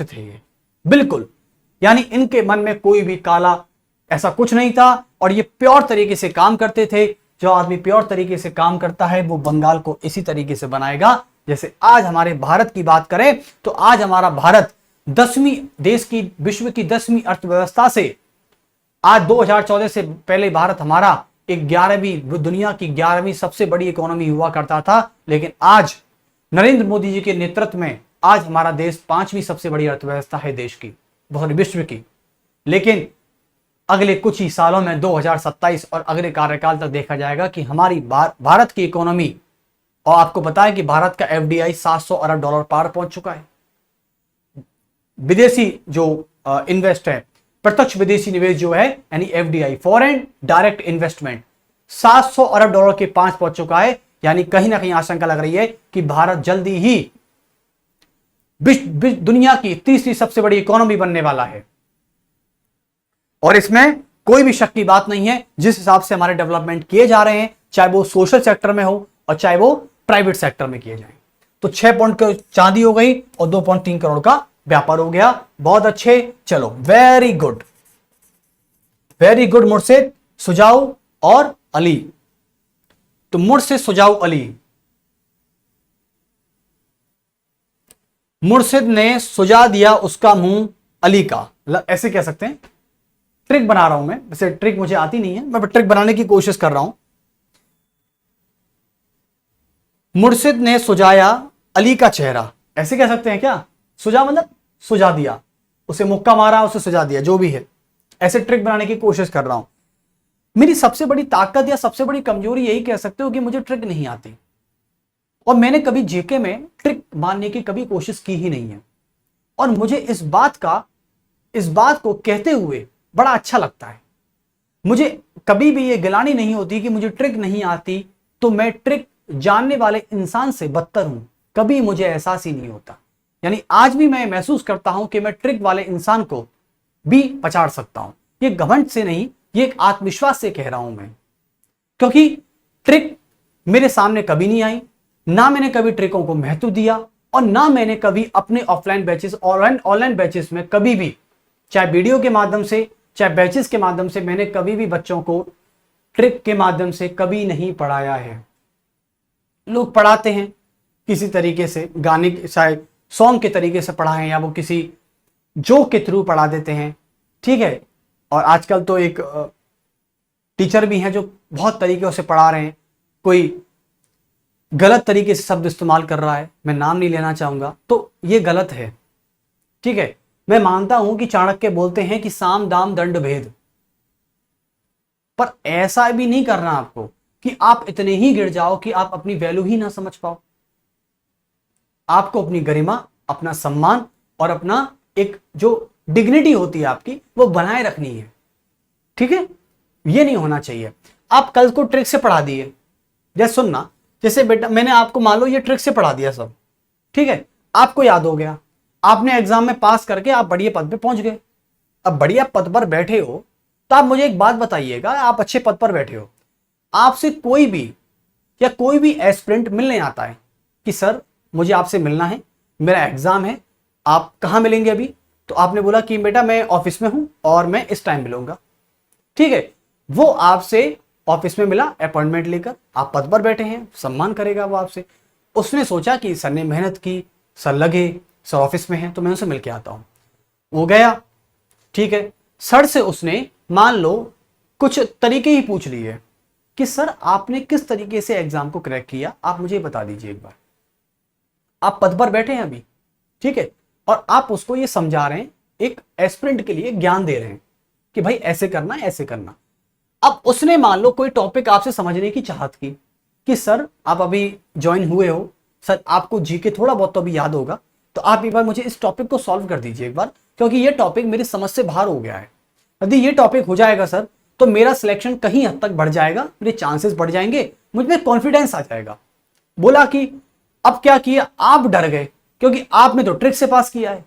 थे ये, बिल्कुल। यानी इनके मन में कोई भी काला ऐसा कुछ नहीं था, और ये प्योर तरीके से काम करते थे। जो आदमी प्योर तरीके से काम करता है वो बंगाल को इसी तरीके से बनाएगा। जैसे आज हमारे भारत की बात करें तो आज हमारा भारत 10वीं विश्व की 10वीं अर्थव्यवस्था से, आज 2014 से पहले भारत हमारा दुनिया की 11वीं सबसे बड़ी इकोनॉमी हुआ करता था। लेकिन आज नरेंद्र मोदी जी के नेतृत्व में आज हमारा देश 5वीं सबसे बड़ी अर्थव्यवस्था है देश की, बहुत विश्व की। लेकिन अगले कुछ ही सालों में 2027 और अगले कार्यकाल तक देखा जाएगा कि हमारी भारत की इकोनॉमी, और आपको पता है कि भारत का एफडीआई 700 अरब डॉलर पार पहुंच चुका है। विदेशी जो इन्वेस्ट है, प्रत्यक्ष विदेशी निवेश जो है, यानी एफडीआई, फॉरेन डायरेक्ट इन्वेस्टमेंट, 700 अरब डॉलर के 5 पहुंच चुका है। यानी कहीं ना कहीं आशंका लग रही है कि भारत जल्दी ही दुनिया की तीसरी सबसे बड़ी इकोनॉमी बनने वाला है। और इसमें कोई भी शक की बात नहीं है, जिस हिसाब से हमारे डेवलपमेंट किए जा रहे हैं, चाहे वो सोशल सेक्टर में हो और चाहे वो प्राइवेट सेक्टर में किए जाएं। तो 6 पॉइंट की चांदी हो गई और 2.3 करोड़ का व्यापार हो गया। बहुत अच्छे, चलो वेरी गुड, वेरी गुड मुर्शिद, सुजाऊ और अली। तो मुर्शिद, सुजाऊ, अली, मुर्शिद ने सुजा दिया उसका मुंह अली का, ऐसे कह सकते हैं। ट्रिक बना रहा हूं मैं, वैसे ट्रिक मुझे आती नहीं है, मैं ट्रिक बनाने की कोशिश कर रहा हूं। मुर्शिद ने सुजाया अली का चेहरा, ऐसे कह सकते हैं क्या? सुजा मतलब सुझा दिया, उसे मुक्का मारा, उसे सुझा दिया, जो भी है, ऐसे ट्रिक बनाने की कोशिश कर रहा हूं। मेरी सबसे बड़ी ताकत या सबसे बड़ी कमजोरी यही कह सकते हो कि मुझे ट्रिक नहीं आती, और मैंने कभी जीके में ट्रिक मारने की कभी कोशिश की ही नहीं है। और मुझे इस बात को कहते हुए बड़ा अच्छा लगता है। मुझे कभी भी ये गिलानी नहीं होती कि मुझे ट्रिक नहीं आती, तो मैं ट्रिक जानने वाले इंसान से बदतर हूं, कभी मुझे एहसास ही नहीं होता। यानी आज भी मैं महसूस करता हूं कि मैं ट्रिक वाले इंसान को भी पछाड़ सकता हूं। ये घमंड से नहीं, ये एक आत्मविश्वास से कह रहा हूं मैं, क्योंकि ट्रिक मेरे सामने कभी नहीं आई, ना मैंने कभी ट्रिकों को महत्व दिया, और ना मैंने कभी अपने ऑफलाइन बैचेस, ऑनलाइन बैचेस में कभी भी, चाहे वीडियो के माध्यम से चाहे बैचेस के माध्यम से, मैंने कभी भी बच्चों को ट्रिक के माध्यम से कभी नहीं पढ़ाया है। लोग पढ़ाते हैं किसी तरीके से, गाने शायद सॉन्ग के तरीके से पढ़ाएं, या वो किसी जोक के थ्रू पढ़ा देते हैं, ठीक है। और आजकल तो एक टीचर भी हैं जो बहुत तरीके से पढ़ा रहे हैं, कोई गलत तरीके से शब्द इस्तेमाल कर रहा है, मैं नाम नहीं लेना चाहूंगा, तो ये गलत है, ठीक है। मैं मानता हूं कि चाणक्य बोलते हैं कि साम दाम दंड भेद, पर ऐसा भी नहीं करना आपको कि आप इतने ही गिर जाओ कि आप अपनी वैल्यू ही ना समझ पाओ। आपको अपनी गरिमा, अपना सम्मान और अपना एक जो डिग्निटी होती है आपकी, वो बनाए रखनी है, ठीक है। ये नहीं होना चाहिए। आप कल को ट्रिक से पढ़ा दिए, जैसे सुनना, जैसे बेटा मैंने आपको मान लो ये ट्रिक से पढ़ा दिया सब, ठीक है, आपको याद हो गया, आपने एग्जाम में पास करके आप बढ़िया पद पे पहुंच गए। अब बढ़िया पद पर बैठे हो तो आप मुझे एक बात बताइएगा, आप अच्छे पद पर बैठे हो, आपसे कोई भी एस्पिरेंट मिलने आता है कि सर मुझे आपसे मिलना है, मेरा एग्जाम है, आप कहां मिलेंगे अभी? तो आपने बोला कि बेटा मैं ऑफिस में हूं और मैं इस टाइम मिलूंगा, ठीक है। वो आपसे ऑफिस में मिला अपॉइंटमेंट लेकर, आप पद पर बैठे हैं, सम्मान करेगा वो आपसे। उसने सोचा कि सर ने मेहनत की, सर लगे, सर ऑफिस में है, तो मैं उनसे मिल के आता हूं। वो गया, ठीक है, सर से उसने मान लो कुछ तरीके ही पूछ लिए कि सर आपने किस तरीके से एग्जाम को क्रैक किया, आप मुझे बता दीजिए एक बार। आप पद पर बैठे हैं अभी, ठीक है, और आप उसको ये समझा रहे हैं, एक एस्पिरेंट के लिए ज्ञान दे रहे हैं कि भाई ऐसे करना, ऐसे करना। अब उसने मान लो कोई टॉपिक आपसे समझने की चाहत की कि सर आप अभी ज्वाइन हुए हो, सर आपको जीके थोड़ा बहुत तो अभी याद होगा, तो आप एक बार मुझे इस टॉपिक को सॉल्व कर दीजिए एक बार, क्योंकि ये टॉपिक मेरी समझ से बाहर हो गया है। यदि ये टॉपिक हो जाएगा सर, तो मेरा सिलेक्शन कहीं हद तक बढ़ जाएगा, मेरे चांसेस बढ़ जाएंगे, मुझ में कॉन्फिडेंस आ जाएगा। बोला कि अब क्या किया, आप डर गए, क्योंकि आपने तो ट्रिक से पास किया है।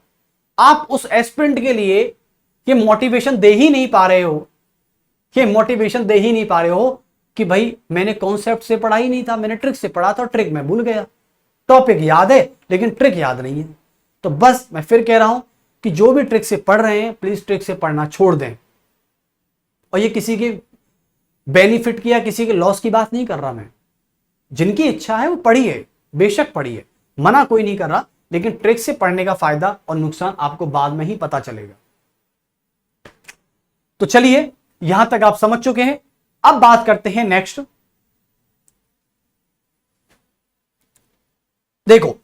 आप उस एस्पिरेंट के लिए ये मोटिवेशन दे ही नहीं पा रहे हो, कि भाई मैंने कॉन्सेप्ट से पढ़ा ही नहीं था, मैंने ट्रिक से पढ़ा था, ट्रिक में भूल गया। टॉपिक याद है लेकिन ट्रिक याद नहीं है। तो बस मैं फिर कह रहा हूं कि जो भी ट्रिक से पढ़ रहे हैं, प्लीज ट्रिक से पढ़ना छोड़ दें। और ये किसी के बेनिफिट की या किसी के लॉस की बात नहीं कर रहा मैं, जिनकी इच्छा है वो पढ़िए, बेशक पढ़िए, मना कोई नहीं कर रहा, लेकिन ट्रिक से पढ़ने का फायदा और नुकसान आपको बाद में ही पता चलेगा। तो चलिए, यहां तक आप समझ चुके हैं। अब बात करते हैं नेक्स्ट। देखो,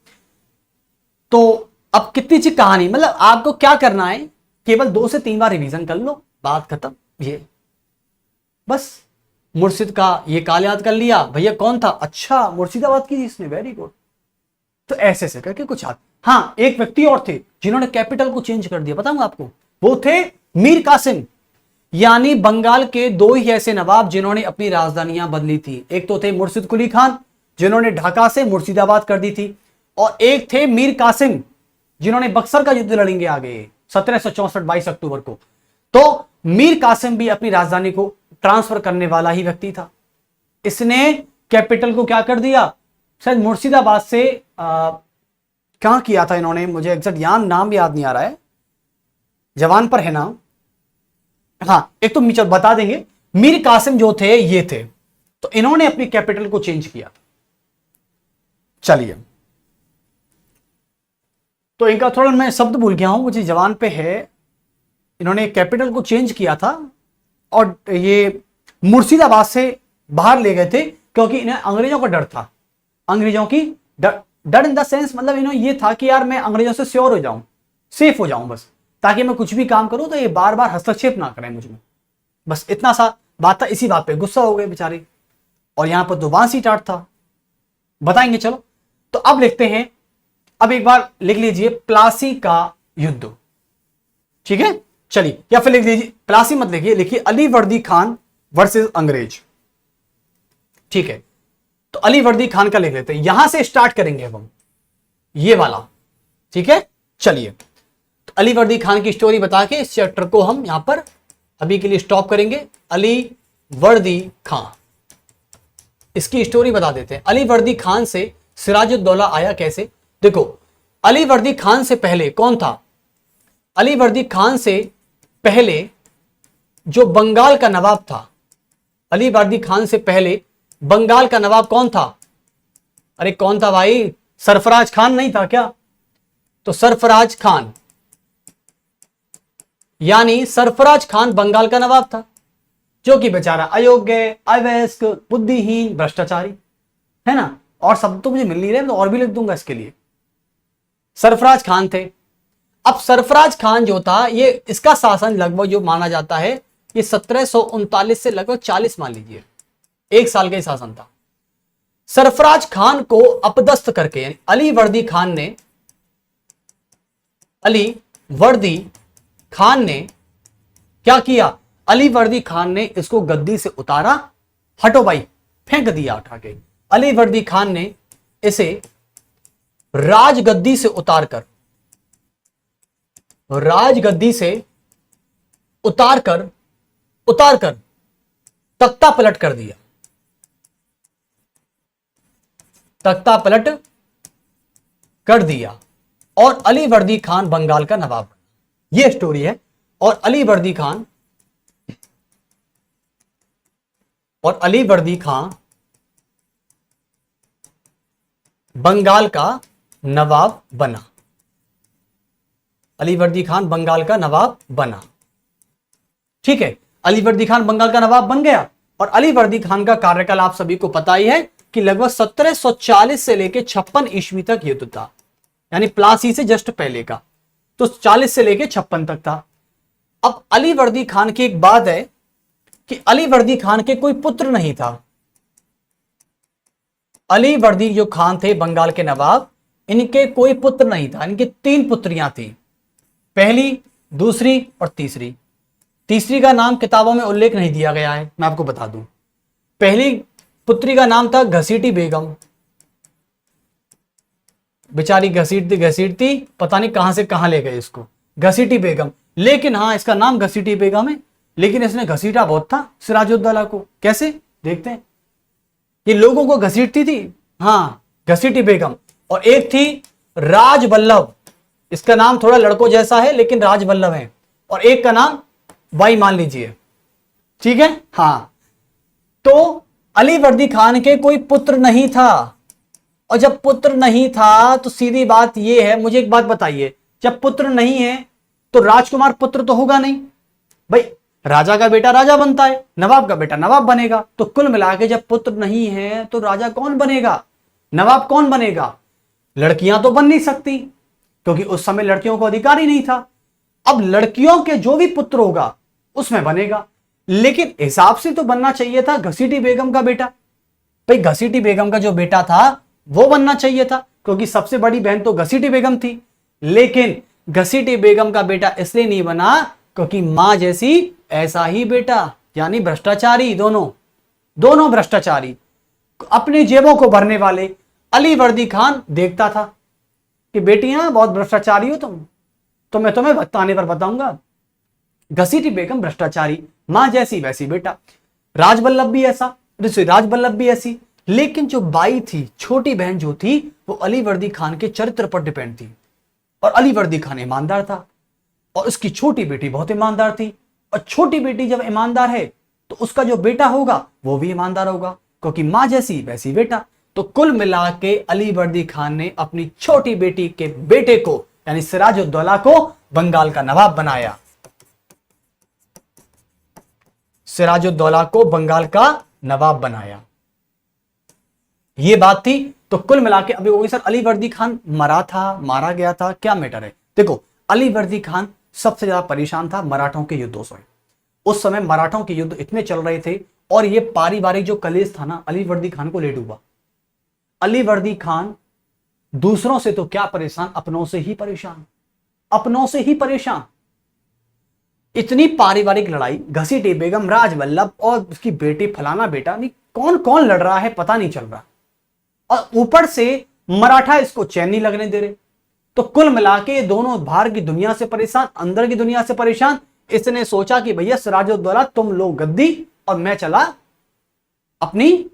तो अब कितनी सी कहानी, मतलब आपको क्या करना है, केवल 2 से 3 बार रिवीजन कर लो, बात खत्म। ये बस मुर्शिद का ये काल याद कर लिया, भैया कौन था, अच्छा मुर्शिदाबाद की इसने, वेरी गुड। तो ऐसे से करके कुछ याद। हाँ, एक व्यक्ति और थे जिन्होंने कैपिटल को चेंज कर दिया, बताऊंगा आपको, वो थे मीर कासिम। यानी बंगाल के 2 ही ऐसे नवाब जिन्होंने अपनी राजधानियां बदली थी। एक तो थे मुर्शिद कुली खान जिन्होंने ढाका से मुर्शिदाबाद कर दी थी, और एक थे मीर कासिम जिन्होंने बक्सर का युद्ध लड़ेंगे आगे 1764 22 अक्टूबर को। तो मीर कासिम भी अपनी राजधानी को ट्रांसफर करने वाला ही व्यक्ति था। इसने कैपिटल को क्या कर दिया, शायद मुर्शिदाबाद से कहां किया था इन्होंने, मुझे एग्जैक्ट नाम याद नहीं आ रहा है, जवान पर है नाम, हाँ एक तो मीचर बता देंगे। मीर कासिम जो थे ये थे, तो इन्होंने अपनी कैपिटल को चेंज किया। चलिए, तो इनका थोड़ा मैं शब्द भूल गया हूं, मुझे जवान पे है। इन्होंने कैपिटल को चेंज किया था और ये मुर्शिदाबाद से बाहर ले गए थे क्योंकि इन्हें अंग्रेजों का डर था। अंग्रेजों की डर इन द सेंस मतलब इन्हें ये था कि यार मैं अंग्रेजों से श्योर हो जाऊं, सेफ हो जाऊं बस, ताकि मैं कुछ भी काम करूं तो ये बार बार हस्तक्षेप ना करें मुझ में, बस इतना सा बात था। इसी बात पे गुस्सा हो गए बेचारे, और यहां पर दुबान सी टाट था, बताएंगे। चलो तो अब लिखते हैं, अब एक बार लिख लीजिए प्लासी का युद्ध, ठीक है। चलिए, या फिर लिख लीजिए, प्लासी मत लिखिए, लिखिए अलीवर्दी खान वर्सेस अंग्रेज, ठीक है। तो अलीवर्दी खान का लिख लेते हैं, यहां से स्टार्ट करेंगे अब हम ये वाला, ठीक है। चलिए, तो अलीवर्दी खान की स्टोरी बता के इस चैप्टर को हम यहां पर अभी के लिए स्टॉप करेंगे। अलीवर्दी खान, इसकी स्टोरी बता देते हैं। अलीवर्दी खान से सिराजुद्दौला आया कैसे? देखो, अलीवर्दी खान से पहले कौन था? अलीवर्दी खान से पहले जो बंगाल का नवाब था, अलीवर्दी खान से पहले बंगाल का नवाब कौन था? अरे कौन था भाई? सरफराज खान नहीं था क्या? तो सरफराज खान, यानी सरफराज खान बंगाल का नवाब था, जो कि बेचारा अयोग्य, अवयस्क, बुद्धिहीन, भ्रष्टाचारी है ना। और शब्द तो मुझे मिल नहीं रहे, तो और भी लिख दूंगा इसके लिए। सरफराज खान थे। अब सरफराज खान जो था, ये इसका शासन लगभग जो माना जाता है ये 1739 से लगभग 40 मान लीजिए, 1 साल का ही शासन था। सरफराज खान को अपदस्थ करके, यानी अलीवर्दी खान ने क्या किया? अलीवर्दी खान ने इसको गद्दी से उतारा, हटो भाई, फेंक दिया उठा के। अलीवर्दी खान ने इसे राजगद्दी से उतारकर तख्ता पलट कर दिया, तख्ता पलट कर दिया, और अलीवर्दी खान बंगाल का नवाब बना। यह स्टोरी है। और अलीवर्दी खान बंगाल का नवाब बना। अलीवर्दी खान बंगाल का नवाब बना, ठीक है। अलीवर्दी खान बंगाल का नवाब बन गया। और अलीवर्दी खान का कार्यकाल आप सभी को पता ही है कि लगभग 1740 से लेकर 56 ईस्वी तक युद्ध था, यानी प्लासी से जस्ट पहले का, तो 40 से लेकर 56 तक था। अब अलीवर्दी खान की एक बात है कि अलीवर्दी खान के कोई पुत्र नहीं था। अलीवर्दी जो खान थे बंगाल के नवाब, इनके कोई पुत्र नहीं था। इनकी 3 पुत्रियां थी, पहली, दूसरी और तीसरी। तीसरी का नाम किताबों में उल्लेख नहीं दिया गया है, मैं आपको बता दूं। पहली पुत्री का नाम था घसीटी बेगम, बेचारी घसीटती पता नहीं कहां से कहां ले गए इसको, घसीटी बेगम। लेकिन हाँ, इसका नाम घसीटी बेगम है, लेकिन इसने घसीटा बहुत था सिराजुद्दौला को। कैसे? देखते हैं। ये लोगों को घसीटती थी, हाँ, घसीटी बेगम। और एक थी राजवल्लभ, इसका नाम थोड़ा लड़कों जैसा है लेकिन राजवल्लभ है। और एक का नाम वाई मान लीजिए, ठीक है। हाँ, तो अलीवर्दी खान के कोई पुत्र नहीं था। और जब पुत्र नहीं था तो सीधी बात यह है, मुझे एक बात बताइए, जब पुत्र नहीं है तो राजकुमार पुत्र तो होगा नहीं भाई। राजा का बेटा राजा बनता है, नवाब का बेटा नवाब बनेगा। तो कुल मिला के जब पुत्र नहीं है तो राजा कौन बनेगा, नवाब कौन बनेगा? लड़कियां तो बन नहीं सकती, क्योंकि उस समय लड़कियों को अधिकार ही नहीं था। अब लड़कियों के जो भी पुत्र होगा उसमें बनेगा, लेकिन हिसाब से तो बनना चाहिए था घसीटी बेगम का बेटा। भाई घसीटी बेगम का जो बेटा था वो बनना चाहिए था, क्योंकि सबसे बड़ी बहन तो घसीटी बेगम थी। लेकिन घसीटी बेगम का बेटा इसलिए नहीं बना क्योंकि मां जैसी ऐसा ही बेटा, यानी भ्रष्टाचारी, दोनों भ्रष्टाचारी, अपनी जेबों को भरने वाले अलीवर्दी खान देखता था। कि बेटियां बहुत भ्रष्टाचारी हो तुम, तो मैं तुम्हें बताने पर बताऊंगा। घसीटी बेगम भ्रष्टाचारी, मां जैसी वैसी बेटा। राजबल्लभ भी ऐसा, राजबल्लभ भी ऐसी। लेकिन जो बाई थी, छोटी बहन जो थी, वो अलीवर्दी खान के चरित्र पर डिपेंड थी। और अलीवर्दी खान ईमानदार था और उसकी छोटी बेटी बहुत ईमानदार थी। और छोटी बेटी जब ईमानदार है तो उसका जो बेटा होगा वो भी ईमानदार होगा, क्योंकि मां जैसी वैसी बेटा। तो कुल मिला के अलीवर्दी खान ने अपनी छोटी बेटी के बेटे को यानी सिराजुद्दौला को बंगाल का नवाब बनाया। सिराजुद्दौला को बंगाल का नवाब बनाया, यह बात थी। तो कुल मिला के अभी वो सर अलीवर्दी खान मरा था, मारा गया था, क्या मैटर है? देखो, अलीवर्दी खान सबसे ज्यादा परेशान था मराठों के युद्धों से। उस समय मराठों के युद्ध इतने चल रहे थे और ये पारिवारिक जो कलेश था ना, अलीवर्दी खान को ले डूबा। अलीवर्दी खान दूसरों से तो क्या परेशान, अपनों से ही परेशान, अपनों से ही परेशान। इतनी पारिवारिक लड़ाई, घसीटी बेगम, राजवल्लभ और उसकी बेटी, फलाना बेटा, नहीं कौन कौन लड़ रहा है पता नहीं चल रहा। और ऊपर से मराठा इसको चैन नहीं लगने दे रहे। तो कुल मिला के दोनों बाहर की दुनिया से परेशान, अंदर की दुनिया से परेशान। इसने सोचा कि भैया सिराजुद्दौला तुम लो गद्दी और मैं चला अपनी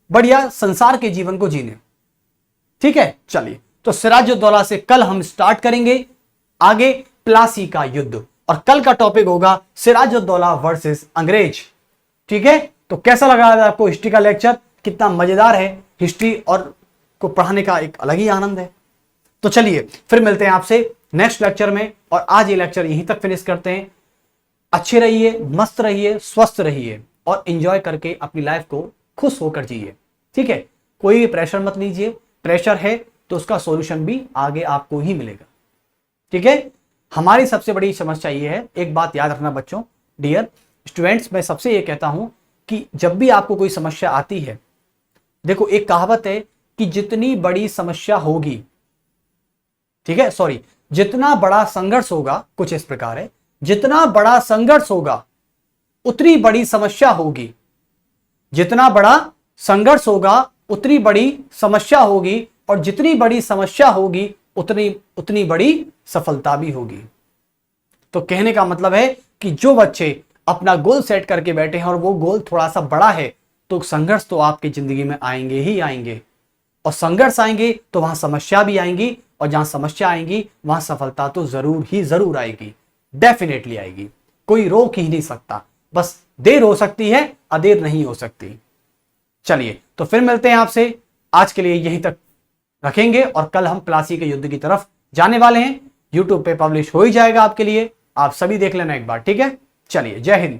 बढ़िया संसार के जीवन को जीने। ठीक है, चलिए। तो सिराजुद्दौला से कल हम स्टार्ट करेंगे आगे प्लासी का युद्ध, और कल का टॉपिक होगा सिराजुद्दौला वर्सेस अंग्रेज। ठीक है, तो कैसा लगा आपको हिस्ट्री का लेक्चर? कितना मजेदार है, हिस्ट्री और को पढ़ाने का एक अलग ही आनंद है। तो चलिए फिर मिलते हैं आपसे नेक्स्ट लेक्चर में, और आज ये लेक्चर यहीं तक फिनिश करते हैं। अच्छे रहिए, मस्त रहिए, स्वस्थ रहिए और एंजॉय करके अपनी लाइफ को खुश होकर जिए। ठीक है, कोई भी प्रेशर मत लीजिए, प्रेशर है तो उसका सॉल्यूशन भी आगे आपको ही मिलेगा। ठीक है, हमारी सबसे बड़ी समस्या ये है, एक बात याद रखना बच्चों, डियर स्टूडेंट्स, मैं सबसे ये कहता हूं कि जब भी आपको कोई समस्या आती है, देखो एक कहावत है कि जितनी बड़ी समस्या होगी, ठीक है, सॉरी, जितना बड़ा संघर्ष होगा, कुछ इस प्रकार है, जितना बड़ा संघर्ष होगा उतनी बड़ी समस्या होगी। जितना बड़ा संघर्ष होगा उतनी बड़ी समस्या होगी, और जितनी बड़ी समस्या होगी उतनी उतनी बड़ी सफलता भी होगी। तो कहने का मतलब है कि जो बच्चे अपना गोल सेट करके बैठे हैं और वो गोल थोड़ा सा बड़ा है, तो संघर्ष तो आपकी जिंदगी में आएंगे ही आएंगे, और संघर्ष आएंगे तो वहां समस्या भी आएंगी, और जहां समस्या आएंगी वहां सफलता तो जरूर ही जरूर आएगी, डेफिनेटली आएगी। कोई रोक ही नहीं सकता, बस देर हो सकती है, अदेर नहीं हो सकती। चलिए, तो फिर मिलते हैं आपसे, आज के लिए यहीं तक रखेंगे, और कल हम प्लासी के युद्ध की तरफ जाने वाले हैं। यूट्यूब पे पब्लिश हो ही जाएगा आपके लिए, आप सभी देख लेना एक बार। ठीक है, चलिए, जय हिंद।